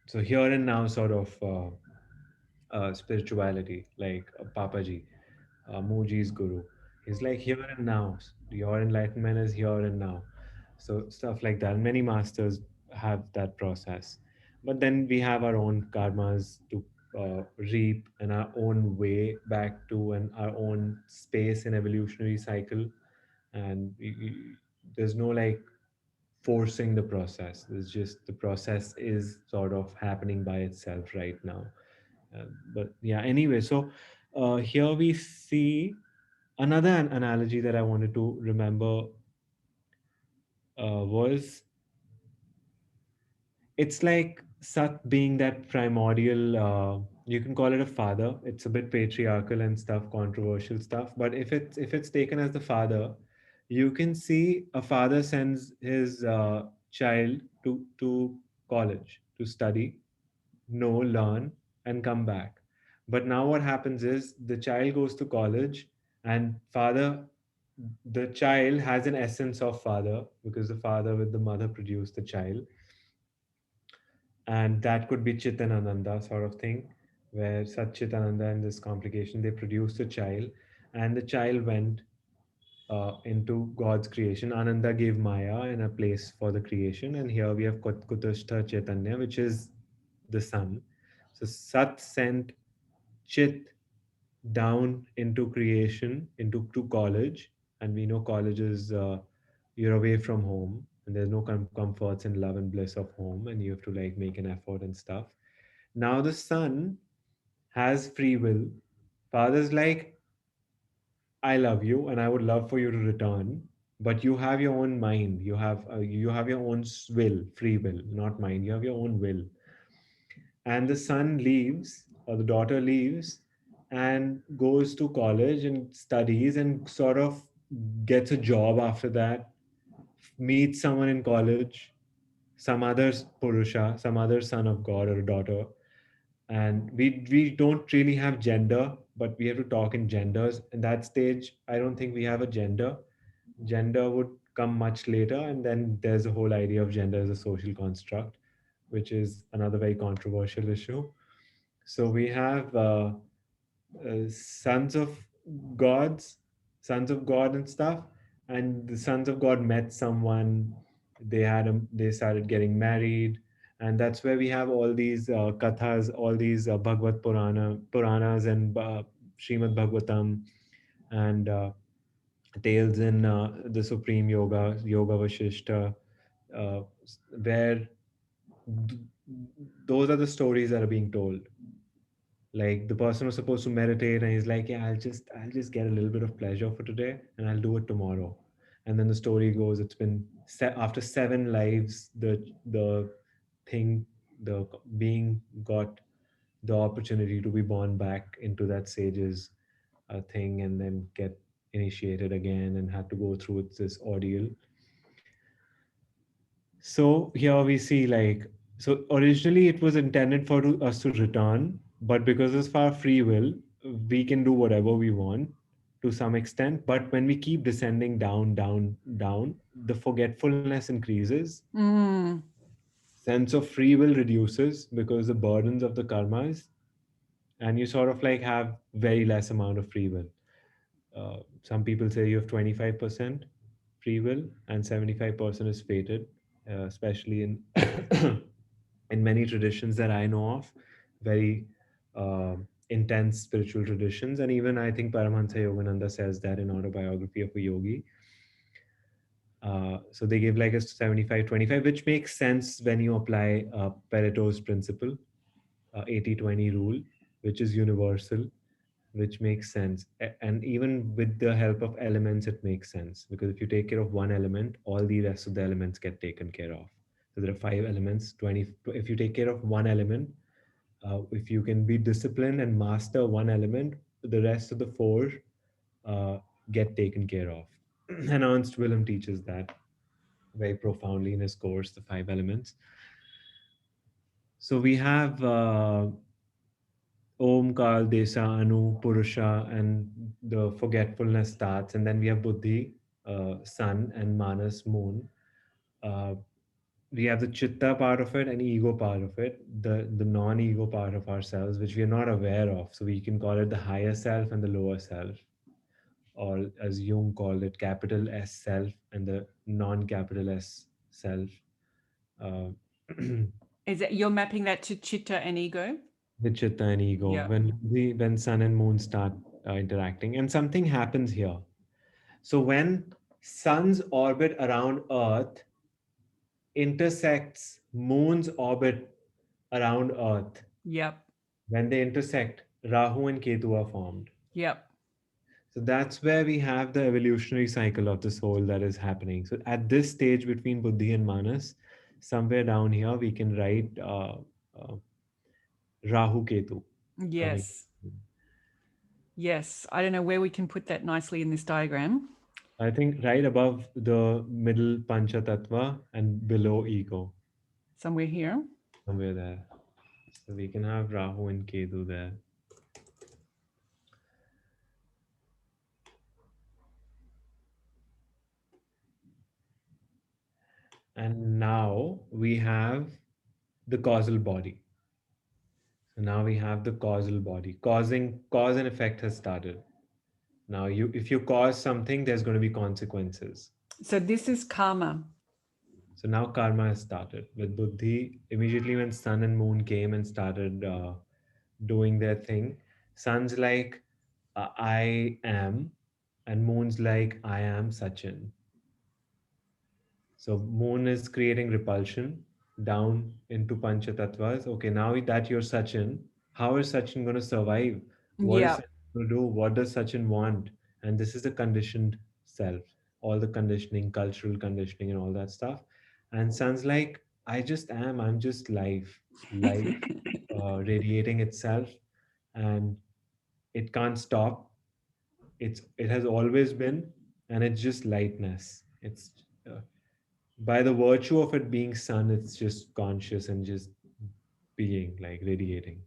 So here and now, sort of spirituality, like Papaji, Muji's guru. He's like here and now. Your enlightenment is here and now. So stuff like that. Many masters have that process, but then we have our own karmas to reap, and our own way back to, and our own space in evolutionary cycle. And there's no like forcing the process. It's just the process is sort of happening by itself right now. But yeah, anyway, so here we see another analogy that I wanted to remember was, it's like Sat being that primordial, you can call it a father. It's a bit patriarchal and stuff, controversial stuff. But if it's taken as the father, you can see a father sends his child to college to study, know, learn, and come back. But now what happens is the child goes to college, and the child has an essence of father, because the father with the mother produced the child. And that could be Chit and Ananda sort of thing, where Sat Chit Ananda in this complication, they produced a child, and the child went into God's creation. Ananda gave Maya and a place for the creation, and here we have Kutushta Chaitanya, which is the sun. So Sat sent Chit down into creation, into to college, and we know college is you're away from home, and there's no comforts and love and bliss of home, and you have to like make an effort and stuff. Now the son has free will. Father's like, I love you, and I would love for you to return, but you have your own mind. You have your own will, free will, not mind. You have your own will. And the son leaves, or the daughter leaves, and goes to college and studies, and sort of gets a job after that, meets someone in college, some other purusha, some other son of God or a daughter. And we don't really have gender, but we have to talk in genders. In that stage, I don't think we have a gender. Gender would come much later, and then there's a whole idea of gender as a social construct, which is another very controversial issue. So we have sons of gods, sons of God and stuff, and the sons of God met someone. They started getting married, and that's where we have all these kathas, all these Bhagavad Puranas, and Srimad Bhagavatam, and tales in the Supreme Yoga Vashishta, uh, where th- those are the stories that are being told. Like the person was supposed to meditate, and he's like, yeah, I'll just get a little bit of pleasure for today, and I'll do it tomorrow. And then the story goes, it's been after 7 lives, the thing, the being got the opportunity to be born back into that sage's thing and then get initiated again and had to go through this ordeal. So here we see like, so originally it was intended for us to return, but because it's our free will, we can do whatever we want to some extent. But when we keep descending down, down, down, the forgetfulness increases, Mm. sense of free will reduces because the burdens of the karmas, and you sort of like have very less amount of free will. Some people say you have 25% free will and 75% is fated, especially in in many traditions that I know of, very intense spiritual traditions. And even I think Paramahansa Yogananda says that in Autobiography of a Yogi. So they give like a 75-25, which makes sense when you apply Pareto's principle, 80-20 rule, which is universal, which makes sense. And even with the help of elements, it makes sense because if you take care of one element, all the rest of the elements get taken care of. So there are five elements, 20. If you take care of one element, if you can be disciplined and master one element, the rest of the four uh, get taken care of. And Ernst Willem teaches that very profoundly in his course, The Five Elements. So we have Om, Kal, Desa, Anu, Purusha, and the forgetfulness starts. And then we have Buddhi, Sun, and Manas, Moon. Uh, we have the Chitta part of it and ego part of it, the non-ego part of ourselves, which we are not aware of. So we can call it the higher self and the lower self, or as Jung called it, capital S self and the non-capital S self. Uh, Is it you're mapping that to Chitta and Ego? the Chitta and ego. Yeah. When Sun and Moon start interacting, and something happens here. So when Sun's orbit around Earth intersects Moon's orbit around Earth, Yep. when they intersect, Rahu and Ketu are formed. Yep. So that's where we have the evolutionary cycle of the soul that is happening. So at this stage between Buddhi and Manas, somewhere down here we can write uh, Rahu Ketu coming. Yes. Yes. I don't know where we can put that nicely in this diagram. I think right above the middle Pancha Tattva and below ego, Somewhere here. somewhere there. So we can have Rahu and Ketu there. And now we have the causal body. So now we have the causal body. Cause and effect has started. Now you if you cause something, there's going to be consequences. So this is karma. So now karma has started with Buddhi. Immediately when Sun and Moon came and started doing their thing, Sun's like, I am, and Moon's like, I am Sachin. So Moon is creating repulsion down into Panchatattvas. Okay, now that you're Sachin, how is Sachin going to survive? What is Yeah. Sachin going to do? What does Sachin want? And this is the conditioned self, all the conditioning, cultural conditioning, and all that stuff. And Sun's like, I just am. I'm just life, light radiating itself, and it can't stop. It has always been, and it's just lightness. It's uh, by the virtue of it being sun, it's just conscious and just being like radiating.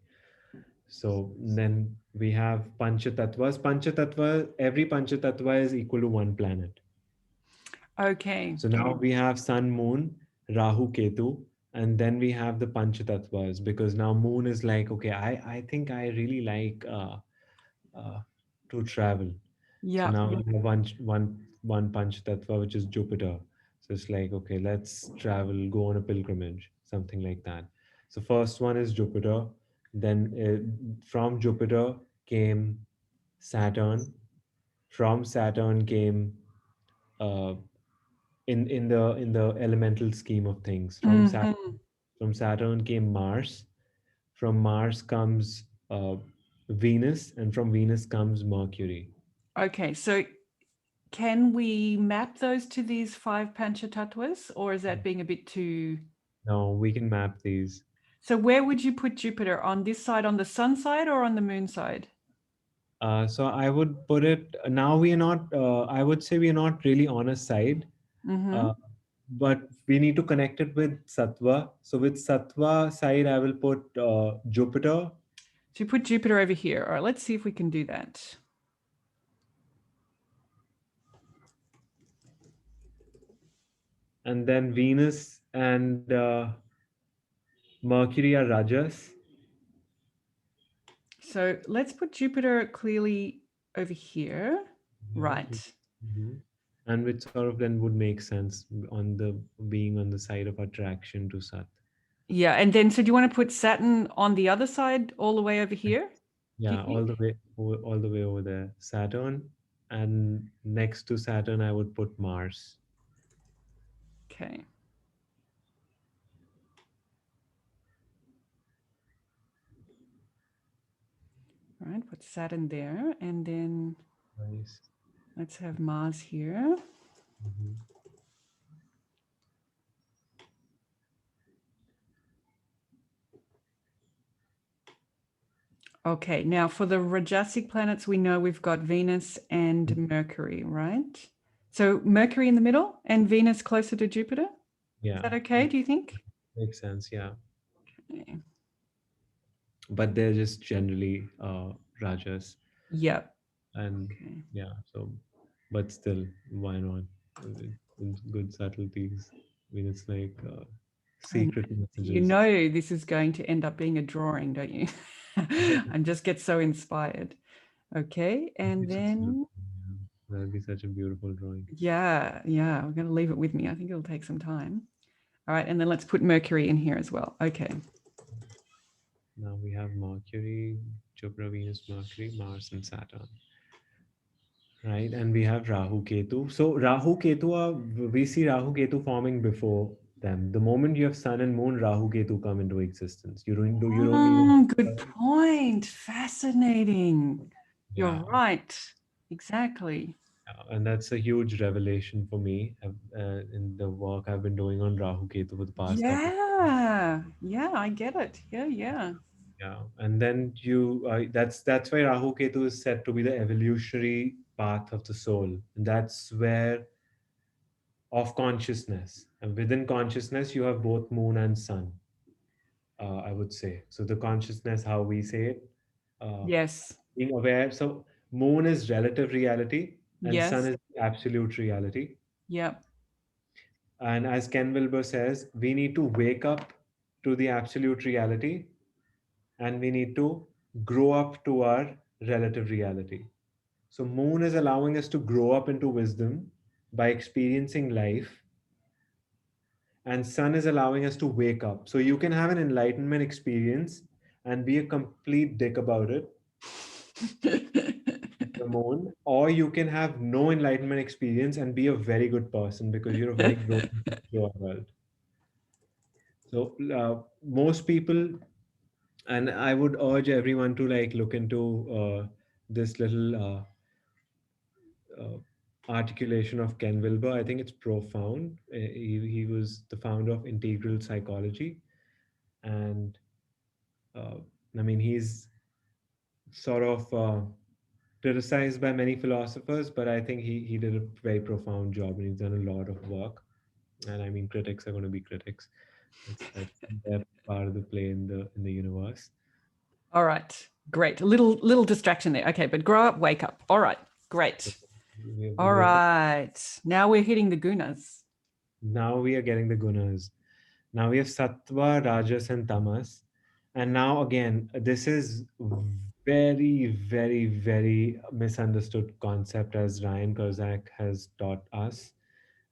So then we have panchatatvas. Panchatattva, every panchatattva is equal to one planet. Okay. So now we have sun, moon, Rahu, Ketu, and then we have the panchatattvas because now moon is like, okay, I think I really like uh, to travel. So Yeah. now we have one Panch Tattva, which is Jupiter. So it's like, okay, let's travel, go on a pilgrimage, something like that. So first one is Jupiter. Then from Jupiter came Saturn. From Saturn came uh, in the elemental scheme of things. Mhm. From Saturn came Mars. From Mars comes Venus, and from Venus comes Mercury. Okay. So can we map those to these five panchatattwas, or is that being a bit too? Now we can map these. So where would you put Jupiter? On this side, on the sun side, or on the moon side? So I would put it now. We are not. I would say we are not really on a side, Mm-hmm. uh, but we need to connect it with Sattva. So with Sattva side, I will put Jupiter, So you put Jupiter over here. All right, let's see if we can do that. and then Venus and Mercury are Rajas. So let's put Jupiter clearly over here. Yeah. Right. Mhm. And which sort of then would make sense on the being on the side of attraction to Sat. Yeah. And then, so do you want to put Saturn on the other side, all the way over here? Do you Yeah, think? all the way over there. Saturn, and next to Saturn, I would put Mars. Okay. All right. Put Saturn there. And then Nice. let's have Mars here. Mhm. Okay. Now for the Rajasic planets, we know we've got Venus and Mercury, right? So Mercury in the middle and Venus closer to Jupiter. Is Yeah, that okay? Do you think? makes sense. Yeah, Okay. but they're just generally Rajas, Yep. and Okay. yeah. So, but still, why not? Good subtleties. I mean, it's like And secret you messages. know this is going to end up being a drawing, don't you? And just get so inspired. Okay. And then, That'd be such a beautiful drawing. yeah, we're going to leave it with me. I think it'll take some time. All right. And then let's put Mercury in here as well. Okay. Now we have Mercury, Jupiter, Venus, Mercury, Mars, and Saturn. Right, and we have Rahu Ketu. So Rahu Ketu are, we see Rahu Ketu forming before them. The moment you have Sun and Moon, Rahu Ketu come into existence. You don't even Good point. Fascinating. You're yeah, right. Exactly. yeah, and that's a huge revelation for me in the work I've been doing on Rahu Ketu for the past couple. Yeah, I get it. Yeah. Yeah, and then that's why Rahu Ketu is said to be the evolutionary path of the soul, and that's where of consciousness, and within consciousness you have both moon and sun. I would say so. The consciousness, how we say it, uh, Yes. being aware. So moon is relative reality, and sun Yes. is absolute reality. Yep. And as Ken Wilber says, we need to wake up to the absolute reality, and we need to grow up to our relative reality. So moon is allowing us to grow up into wisdom by experiencing life, and sun is allowing us to wake up. So you can have an enlightenment experience and be a complete dick about it, the moon, or you can have no enlightenment experience and be a very good person because you're a very grown mature adult. So most people, and I would urge everyone to like look into this little uh, articulation of Ken Wilber. I think it's profound. He was the founder of integral psychology, and uh, I mean, he's sort of criticized by many philosophers, but I think he did a very profound job and he's done a lot of work. And I mean, critics are going to be critics. That's their part of the play in the universe. All right. Great. A little distraction there. Okay, but grow up, wake up. All right. So Great. we have All Viveka. right. Now we're hitting the gunas. Now we are getting the gunas. Now we have Sattva, Rajas, and Tamas. And now again, this is very, very, very misunderstood concept as Ryan Kozak has taught us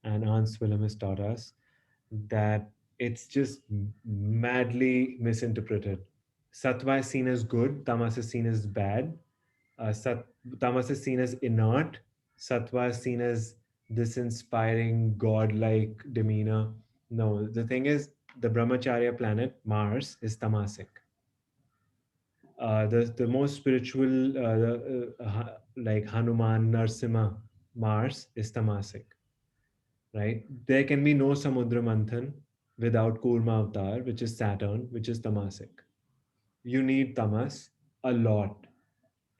and Ernst Willem has taught us, that it's just madly misinterpreted. Sattva is seen as good, Tamas is seen as bad. Tamas is seen as inert, Sattva is seen as this inspiring, godlike demeanor. No, the thing is, the Brahmacharya planet, Mars, is tamasic. The most spiritual, like Hanuman, Narsimha, Mars is tamasic, right? There can be no Samudra Manthan. without Kurma avatar, which is Saturn, which is tamasic. You need tamas a lot.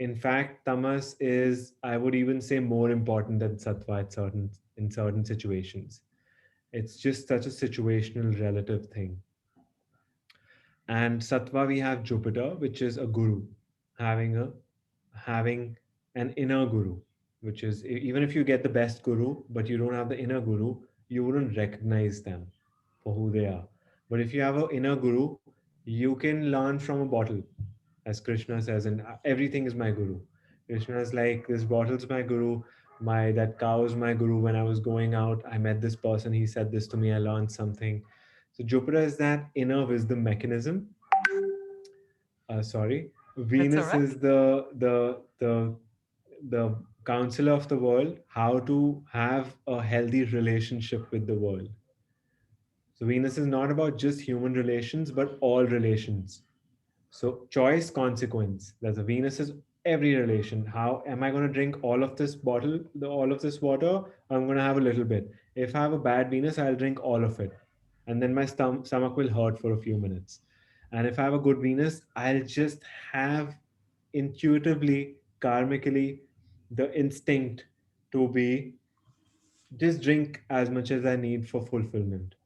In fact, tamas is, I would even say, more important than sattva in certain situations. It's just such a situational relative thing. And sattva, we have Jupiter, which is a guru, having a having an inner guru, which is even if you get the best guru, but you don't have the inner guru, you wouldn't recognize them for who they are. But if you have an inner guru, you can learn from a bottle, as Krishna says, and everything is my guru. Krishna is like, this bottle's my guru, my that cow is my guru. When I was going out, I met this person, he said this to me, I learned something. So Jupiter is that inner wisdom mechanism. Sorry, That's all Venus right. is the counselor of the world, how to have a healthy relationship with the world. So Venus is not about just human relations, but all relations. So choice, consequence. There's a Venus is every relation. How am I going to drink all of this bottle, all of this water? I'm going to have a little bit. If I have a bad Venus, I'll drink all of it, and then my stomach will hurt for a few minutes. And if I have a good Venus, I'll just have intuitively, karmically, the instinct to be just drink as much as I need for fulfillment.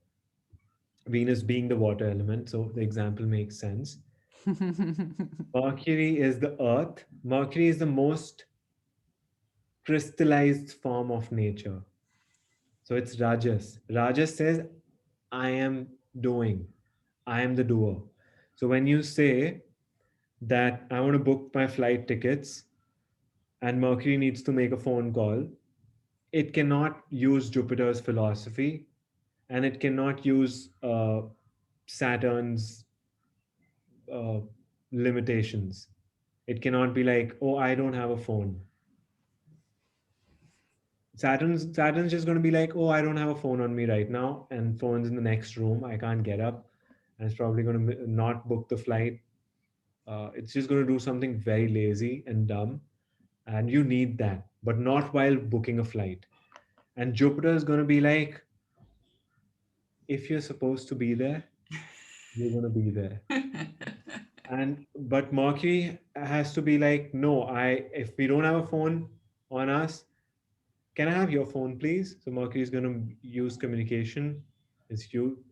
Venus being the water element, so the example makes sense. Mercury is the earth. Mercury is the most crystallized form of nature. So it's Rajas. Rajas says, I am doing, I am the doer. So when you say that I want to book my flight tickets and Mercury needs to make a phone call, it cannot use Jupiter's philosophy and it cannot use Saturn's uh, limitations. It cannot be like, oh, I don't have a phone. Saturn's just going to be like, oh, I don't have a phone on me right now, and phone's in the next room. I can't get up, and it's probably going to not book the flight. It's just going to do something very lazy and dumb, and you need that, but not while booking a flight. And Jupiter is going to be like, if you're supposed to be there, you're going to be there. And but Mercury has to be like, no, I if we don't have a phone on us, can I have your phone, please? So Mercury is going to use communication.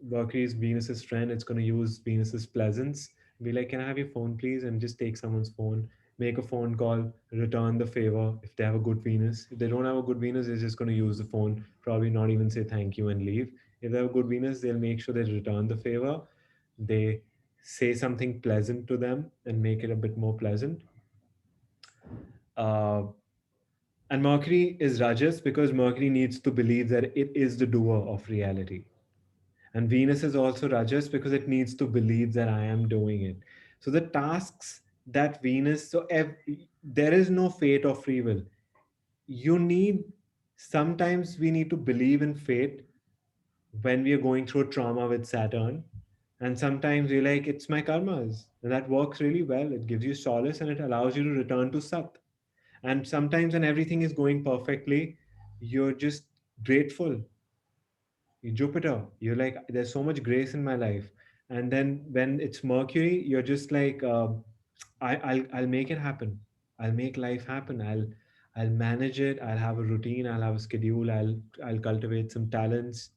Mercury is Venus's friend. It's going to use Venus's presence. Be like, can I have your phone, please? And just take someone's phone, make a phone call, return the favor if they have a good Venus. If they don't have a good Venus, they're just going to use the phone, probably not even say thank you and leave. If they have a good Venus, they'll make sure they return the favor. They say something pleasant to them and make it a bit more pleasant. Uh, And Mercury is Rajas because Mercury needs to believe that it is the doer of reality. And Venus is also Rajas because it needs to believe that I am doing it. So the tasks that Venus, there is no fate or free will. You need, sometimes we need to believe in fate when we are going through trauma with Saturn. And sometimes we're like, it's my karmas. And that works really well. It gives you solace and it allows you to return to Sat. And sometimes when everything is going perfectly, you're just grateful. Jupiter, you're like, there's so much grace in my life. And then when it's Mercury, you're just like, I'll make it happen. I'll make life happen. I'll manage it. I'll have a routine. I'll have a schedule. I'll cultivate some talents.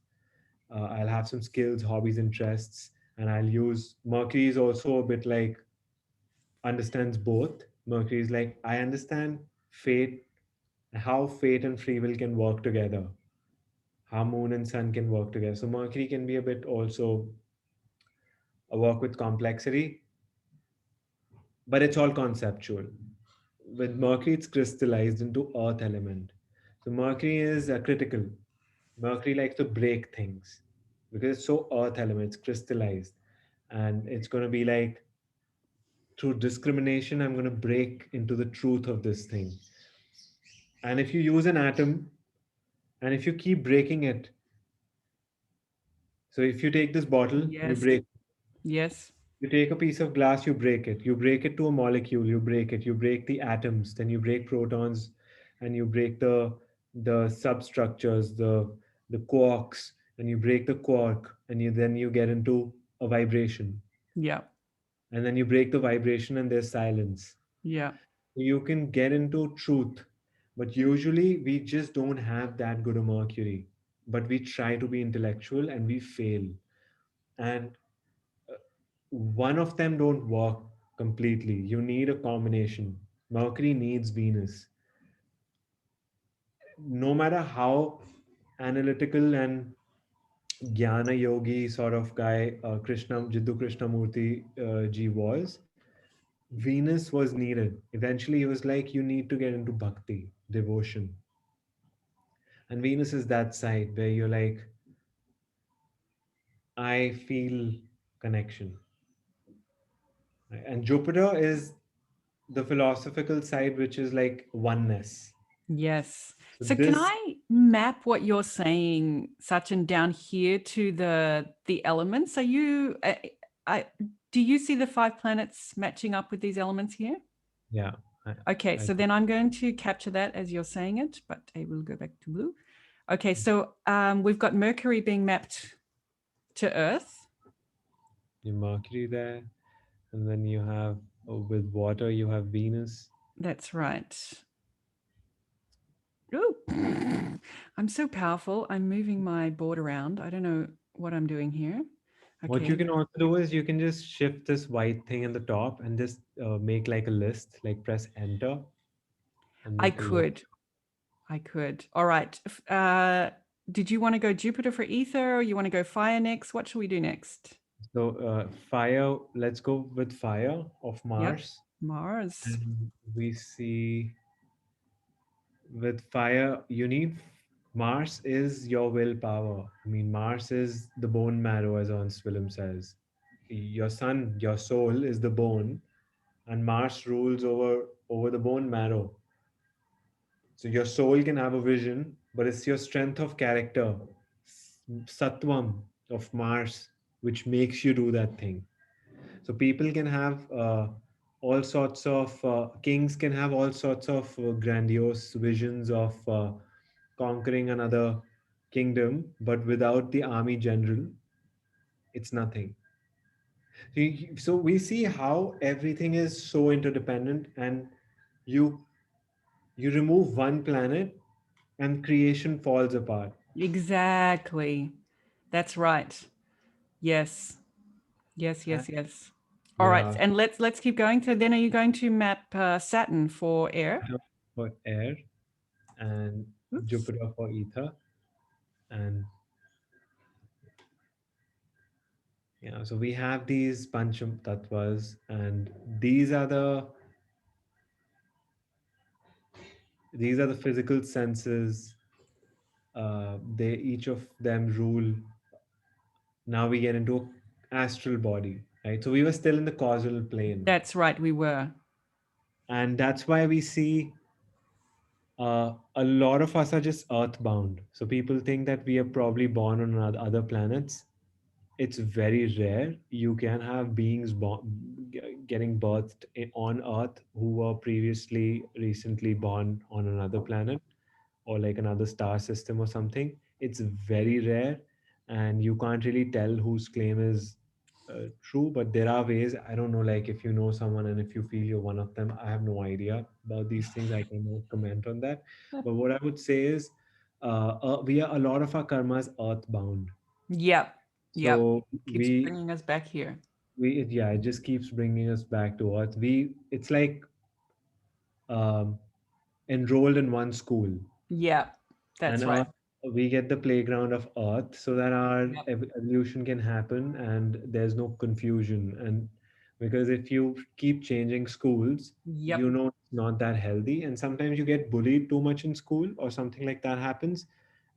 I'll have some skills, hobbies, interests, and I'll use Mercury is also a bit like understands both. Mercury is like, I understand fate, how fate and free will can work together, how moon and sun can work together. So Mercury can be a bit also a work with complexity, but it's all conceptual. With Mercury, it's crystallized into earth element. So Mercury is critical. Mercury likes to break things because it's so earth element, it's crystallized. And it's going to be like, through discrimination, I'm going to break into the truth of this thing. And if you use an atom and if you keep breaking it, so if you take this bottle, you Yes. break, Yes. you take a piece of glass, you break it to a molecule, you break it, you break the atoms, then you break protons, and you break the substructures, the quarks, then you break the quark, and then you get into a vibration, Yeah. and then you break the vibration and there's silence. Yeah. You can get into truth, but usually we just don't have that good a Mercury. But we try to be intellectual and we fail. And one of them don't work completely. You need a combination. Mercury needs Venus. No matter how analytical and jnana yogi sort of guy Jiddu Krishnamurti ji was, Venus was needed. Eventually, he was like, you need to get into bhakti, devotion. And Venus is that side where you're like, I feel connection. Right? And Jupiter is the philosophical side, which is like oneness. Yes. So So can this, I map what you're saying, Sachin, down here to the elements? Are you I do you see the 5 planets matching up with these elements here? yeah, Okay, I so then I'm going to capture that as you're saying it, but I will go back to blue. Okay, so we've got Mercury being mapped to Earth. you Mercury there, and then you have with water, you have Venus. That's right. Oh, I'm so powerful. I'm moving my board around. I don't know what I'm doing here. What you Okay. can also do is you can just shift this white thing in the top and just make like a list, like press enter and I make a list. could. I could. All right. Did you want to go Jupiter for ether or you want to go fire next? What should we do next? So fire, let's go with fire of Yep. Mars. Mars. And we see with fire, you need Mars is your willpower. I mean, Mars is the bone marrow, as Ernst Willem says. Your sun, your soul is the bone, and Mars rules over the bone marrow. So your soul can have a vision, but it's your strength of character, sattvam of Mars, which makes you do that thing. So people can have all sorts of kings can have all sorts of grandiose visions of conquering another kingdom, but without the army general, it's nothing. So we see how everything is so interdependent, and you you remove one planet, and creation falls apart. Exactly. That's right. Yes. Yes, Uh, yes, yes. All right. yeah, And let's keep going. So then are you going to map Saturn for air? for air and Oops. Jupiter for ether, and yeah, so we have these Pancham Tattvas, and these are the physical senses. They each of them rule. Now we get into astral body, right? So we were still in the causal plane, That's right, we were. and that's why we see a lot of us are just earthbound. So people think that we are probably born on other planets. It's very rare. You can have beings getting birthed on Earth who were previously recently born on another planet or like another star system or something. It's very rare, and you can't really tell whose claim is true. But there are ways. I don't know, like if you know someone and if you feel you're one of them. I have no idea about these things. I cannot comment on that. But what I would say is, we are a lot of our karma is earthbound. Yep. Yep. So Keeps bringing us back here. yeah, it just keeps bringing us back to earth. It's like um, enrolled in one school, Yep. and That's right. we get the playground of earth so that our Yep. evolution can happen and there's no confusion. And because if you keep changing schools, Yep. it's not that healthy, and sometimes you get bullied too much in school or something like that happens,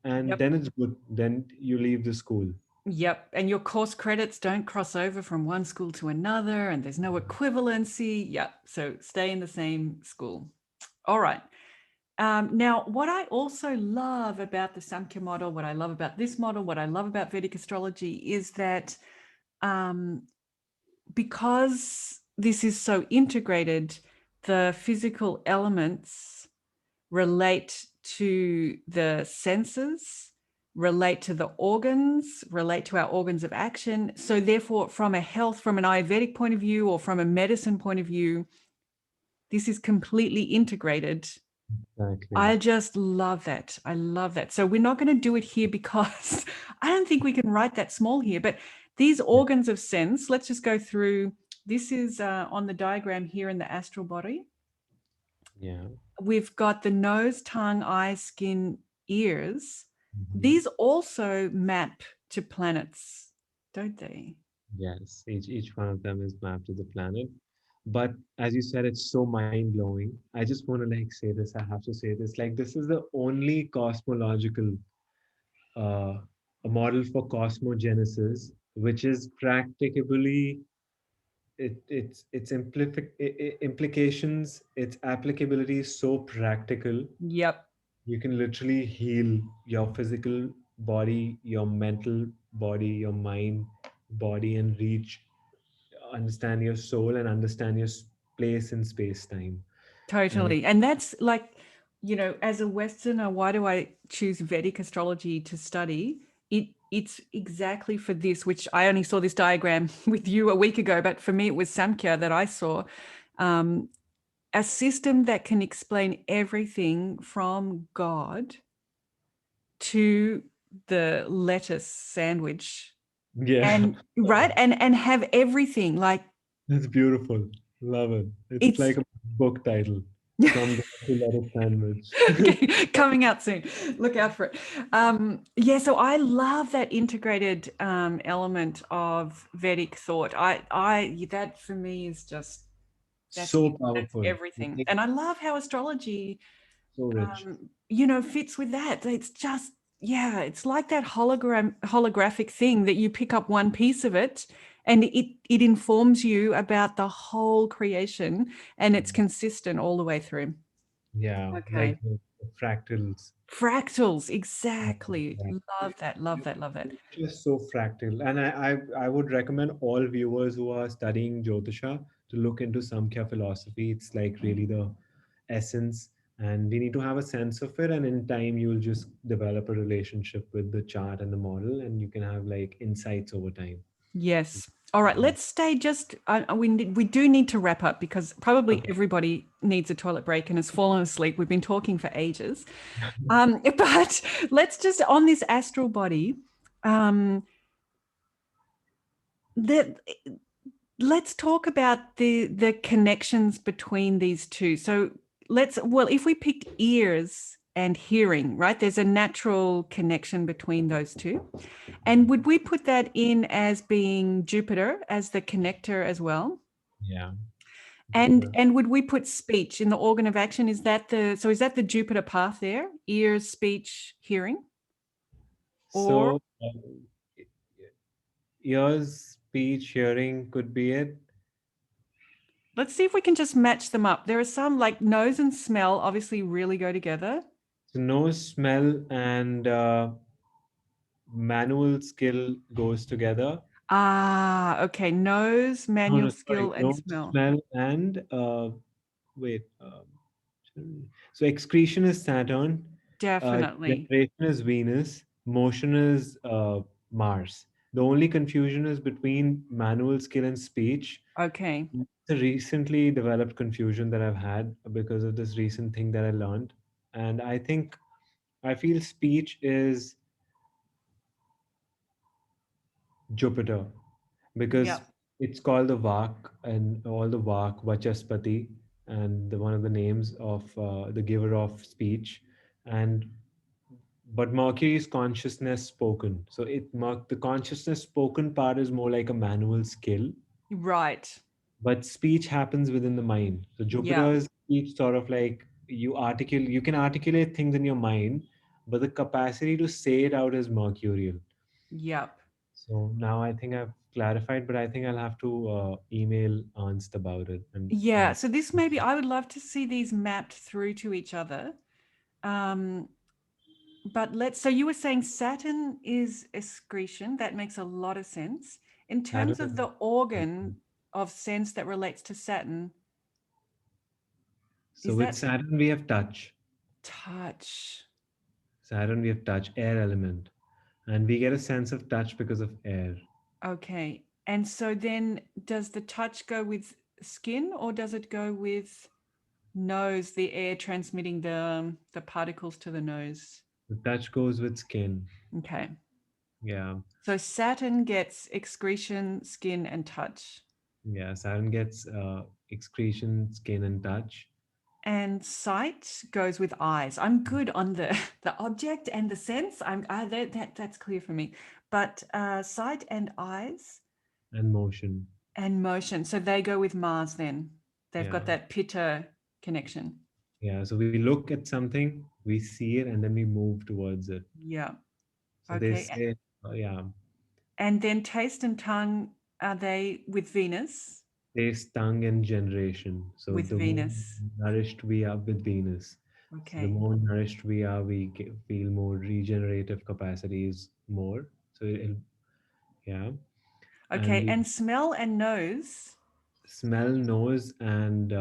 and Yep. then it's good, then you leave the school. Yep. And your course credits don't cross over from one school to another, and there's no equivalency. Yep. So stay in the same school. All right. Now, what I also love about the Samkhya model, what I love about this model, what I love about Vedic astrology is that because this is so integrated, the physical elements relate to the senses relate to the organs, relate to our organs of action. So therefore, from a health, from an Ayurvedic point of view, or from a medicine point of view, this is completely integrated. Exactly. I just love that. I love that. So we're not going to do it here because I don't think we can write that small here, but these Yeah. organs of sense, let's just go through. This is on the diagram here in the astral body. Yeah. We've got the nose, tongue, eyes, skin, ears. Mhm. These also map to planets, don't they? Yes, each one of them is mapped to the planet. But as you said, it's so mind-blowing. I just want to like say this. I have to say this. Like this is the only cosmological uh, a model for cosmogenesis, which is practicably implications, its applicability is so practical. Yep, You can literally heal your physical body, your mental body, your mind body, and reach understand your soul and understand your place in space time. And totally. And that's like, as a Westerner, why do I choose Vedic astrology to study? It's exactly for this, which I only saw this diagram with you a week ago, but for me it was Samkhya that I saw. Um, a system that can explain everything from God to the lettuce sandwich, yeah, and right, and have everything like that's beautiful. Love it. It's it's like a book title, From God to Lettuce Sandwich. coming out soon. Look out for it. Yeah, so I love that integrated element of Vedic thought. I that for me is just that's So that's powerful. I everything, think and I love how astrology so rich. fits with that. It's just, yeah, it's like that holographic thing that you pick up one piece of it and it informs you about the whole creation, and it's consistent all the way through. Yeah, like Okay. the fractals. Fractals, exactly. Yeah. Love that, love that, love that. Just so fractal. And I would recommend all viewers who are studying Jyotisha to look into Samkhya philosophy. It's like really the essence, and we need to have a sense of it. And in time, you'll just develop a relationship with the chart and the model, and you can have like insights over time. Yes. All right, let's stay just we do need to wrap up because probably Okay. everybody needs a toilet break and has fallen asleep. We've been talking for ages. But let's just on this astral body, um, that let's talk about the connections between these two. So if we picked ears and hearing, right? There's a natural connection between those two. And would we put that in as being Jupiter as the connector as well? Yeah. And would we put speech in the organ of action? Is that the Jupiter path there? Ears, speech, hearing? Or So, ears, speech, hearing could be it. let's see if we can just match them up. There are some like nose and smell obviously really go together. So, nose, smell, and manual skill goes together. Ah, okay. Nose, No, manual no, sorry. skill, and Nose, smell. smell, and wait. So excretion is Saturn, Definitely. generation is Venus, motion is Mars. The only confusion is between manual skill and speech. Okay. It's a recently developed confusion that I've had because of this recent thing that I learned. And I feel speech is Jupiter because Yep. it's called the Vak and all the Vak, Vachaspati, and one of the names of the giver of speech. And but Mercury is consciousness spoken. So the consciousness spoken part is more like a manual skill, Right. but speech happens within the mind. So Yep. Jupiter's speech sort of like you can articulate things in your mind, but the capacity to say it out is mercurial. Yep. So now I think I've clarified, but I think I'll have to email Ernst about it. And Yeah. So this maybe I would love to see these mapped through to each other. Um, but so you were saying Saturn is excretion. That makes a lot of sense. In terms of Saturn. the organ of sense that relates to Saturn, So is with that Saturn we have touch. touch? Saturn we have touch, air element. And we get a sense of touch because of air. Okay. And so then does the touch go with skin or does it go with nose, the air transmitting the particles to the nose? The touch goes with skin. Okay. Yeah. So Saturn gets excretion, skin, and touch. Yeah. Saturn gets excretion, skin, and touch. And sight goes with eyes. I'm good on the the object and the sense. That's clear for me. But sight and eyes And motion. and motion. So they go with Mars then. They've got Yeah. that Pitta connection. Yeah. So we look at something, we see it, and then we move towards it. Yeah. So they Okay. say, yeah, And then taste and tongue, are they with Venus? taste, tongue, and generation. So With the more Venus. nourished we are with Venus, so the Okay. more nourished we are, we feel more regenerative capacities more. So yeah, and Okay. we And smell and nose smell, nose, and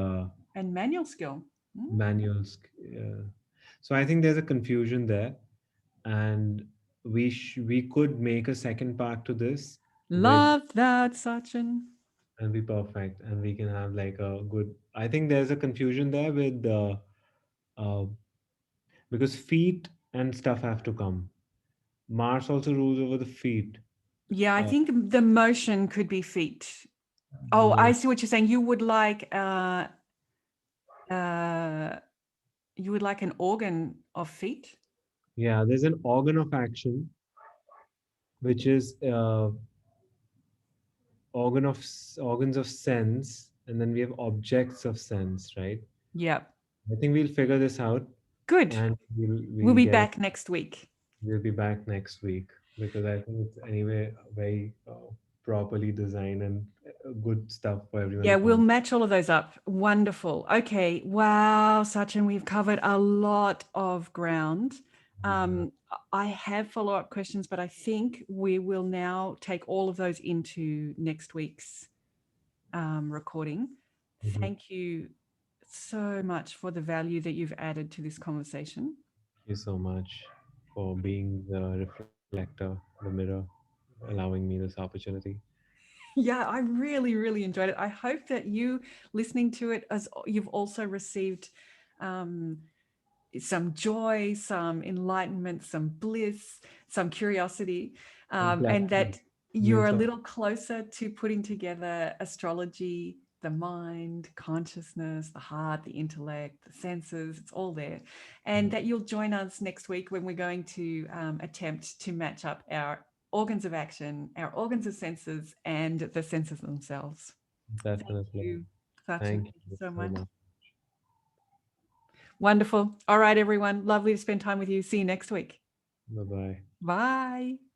and manual skill. Hmm? manuals. So I think there's a confusion there, and we could make a second part to this with Love that, Sachin. and be perfect, and we can have like a good. I think there's a confusion there with uh, because feet and stuff have to come. Mars also rules over the feet. Yeah, I Uh, think the motion could be feet. Oh, I mo- see what you're saying. Uh, you would like an organ of feet? yeah, there's an organ of action, which is organs of sense, and then we have objects of sense, right? Yeah. I think we'll figure this out, Good. and We'll we'll be get it. back next week. We'll be back next week because I think it's anyway very properly designed and good stuff for everyone Yeah, to we'll come. match all of those up. Wonderful. Okay. Wow, Sachin, we've covered a lot of ground. We have. I have follow-up questions, but I think we will now take all of those into next week's recording. Mhm. Thank you so much for the value that you've added to this conversation. Thank you so much for being the reflector, the mirror, allowing me this opportunity. Yeah, I really, really enjoyed it. I hope that you listening to it as you've also received um, some joy, some enlightenment, some bliss, some curiosity, And and clarity that you're means a of little closer to putting together astrology, the mind, consciousness, the heart, the intellect, the senses, it's all there. And that you'll join us next week when we're going to attempt to match up our organs of action, our organs of senses, and the senses themselves. Thank definitely. you, Sachin. Thank Thank you you so so much. much. Wonderful. All right, everyone. Lovely to spend time with you. See you next week. Bye bye. Bye.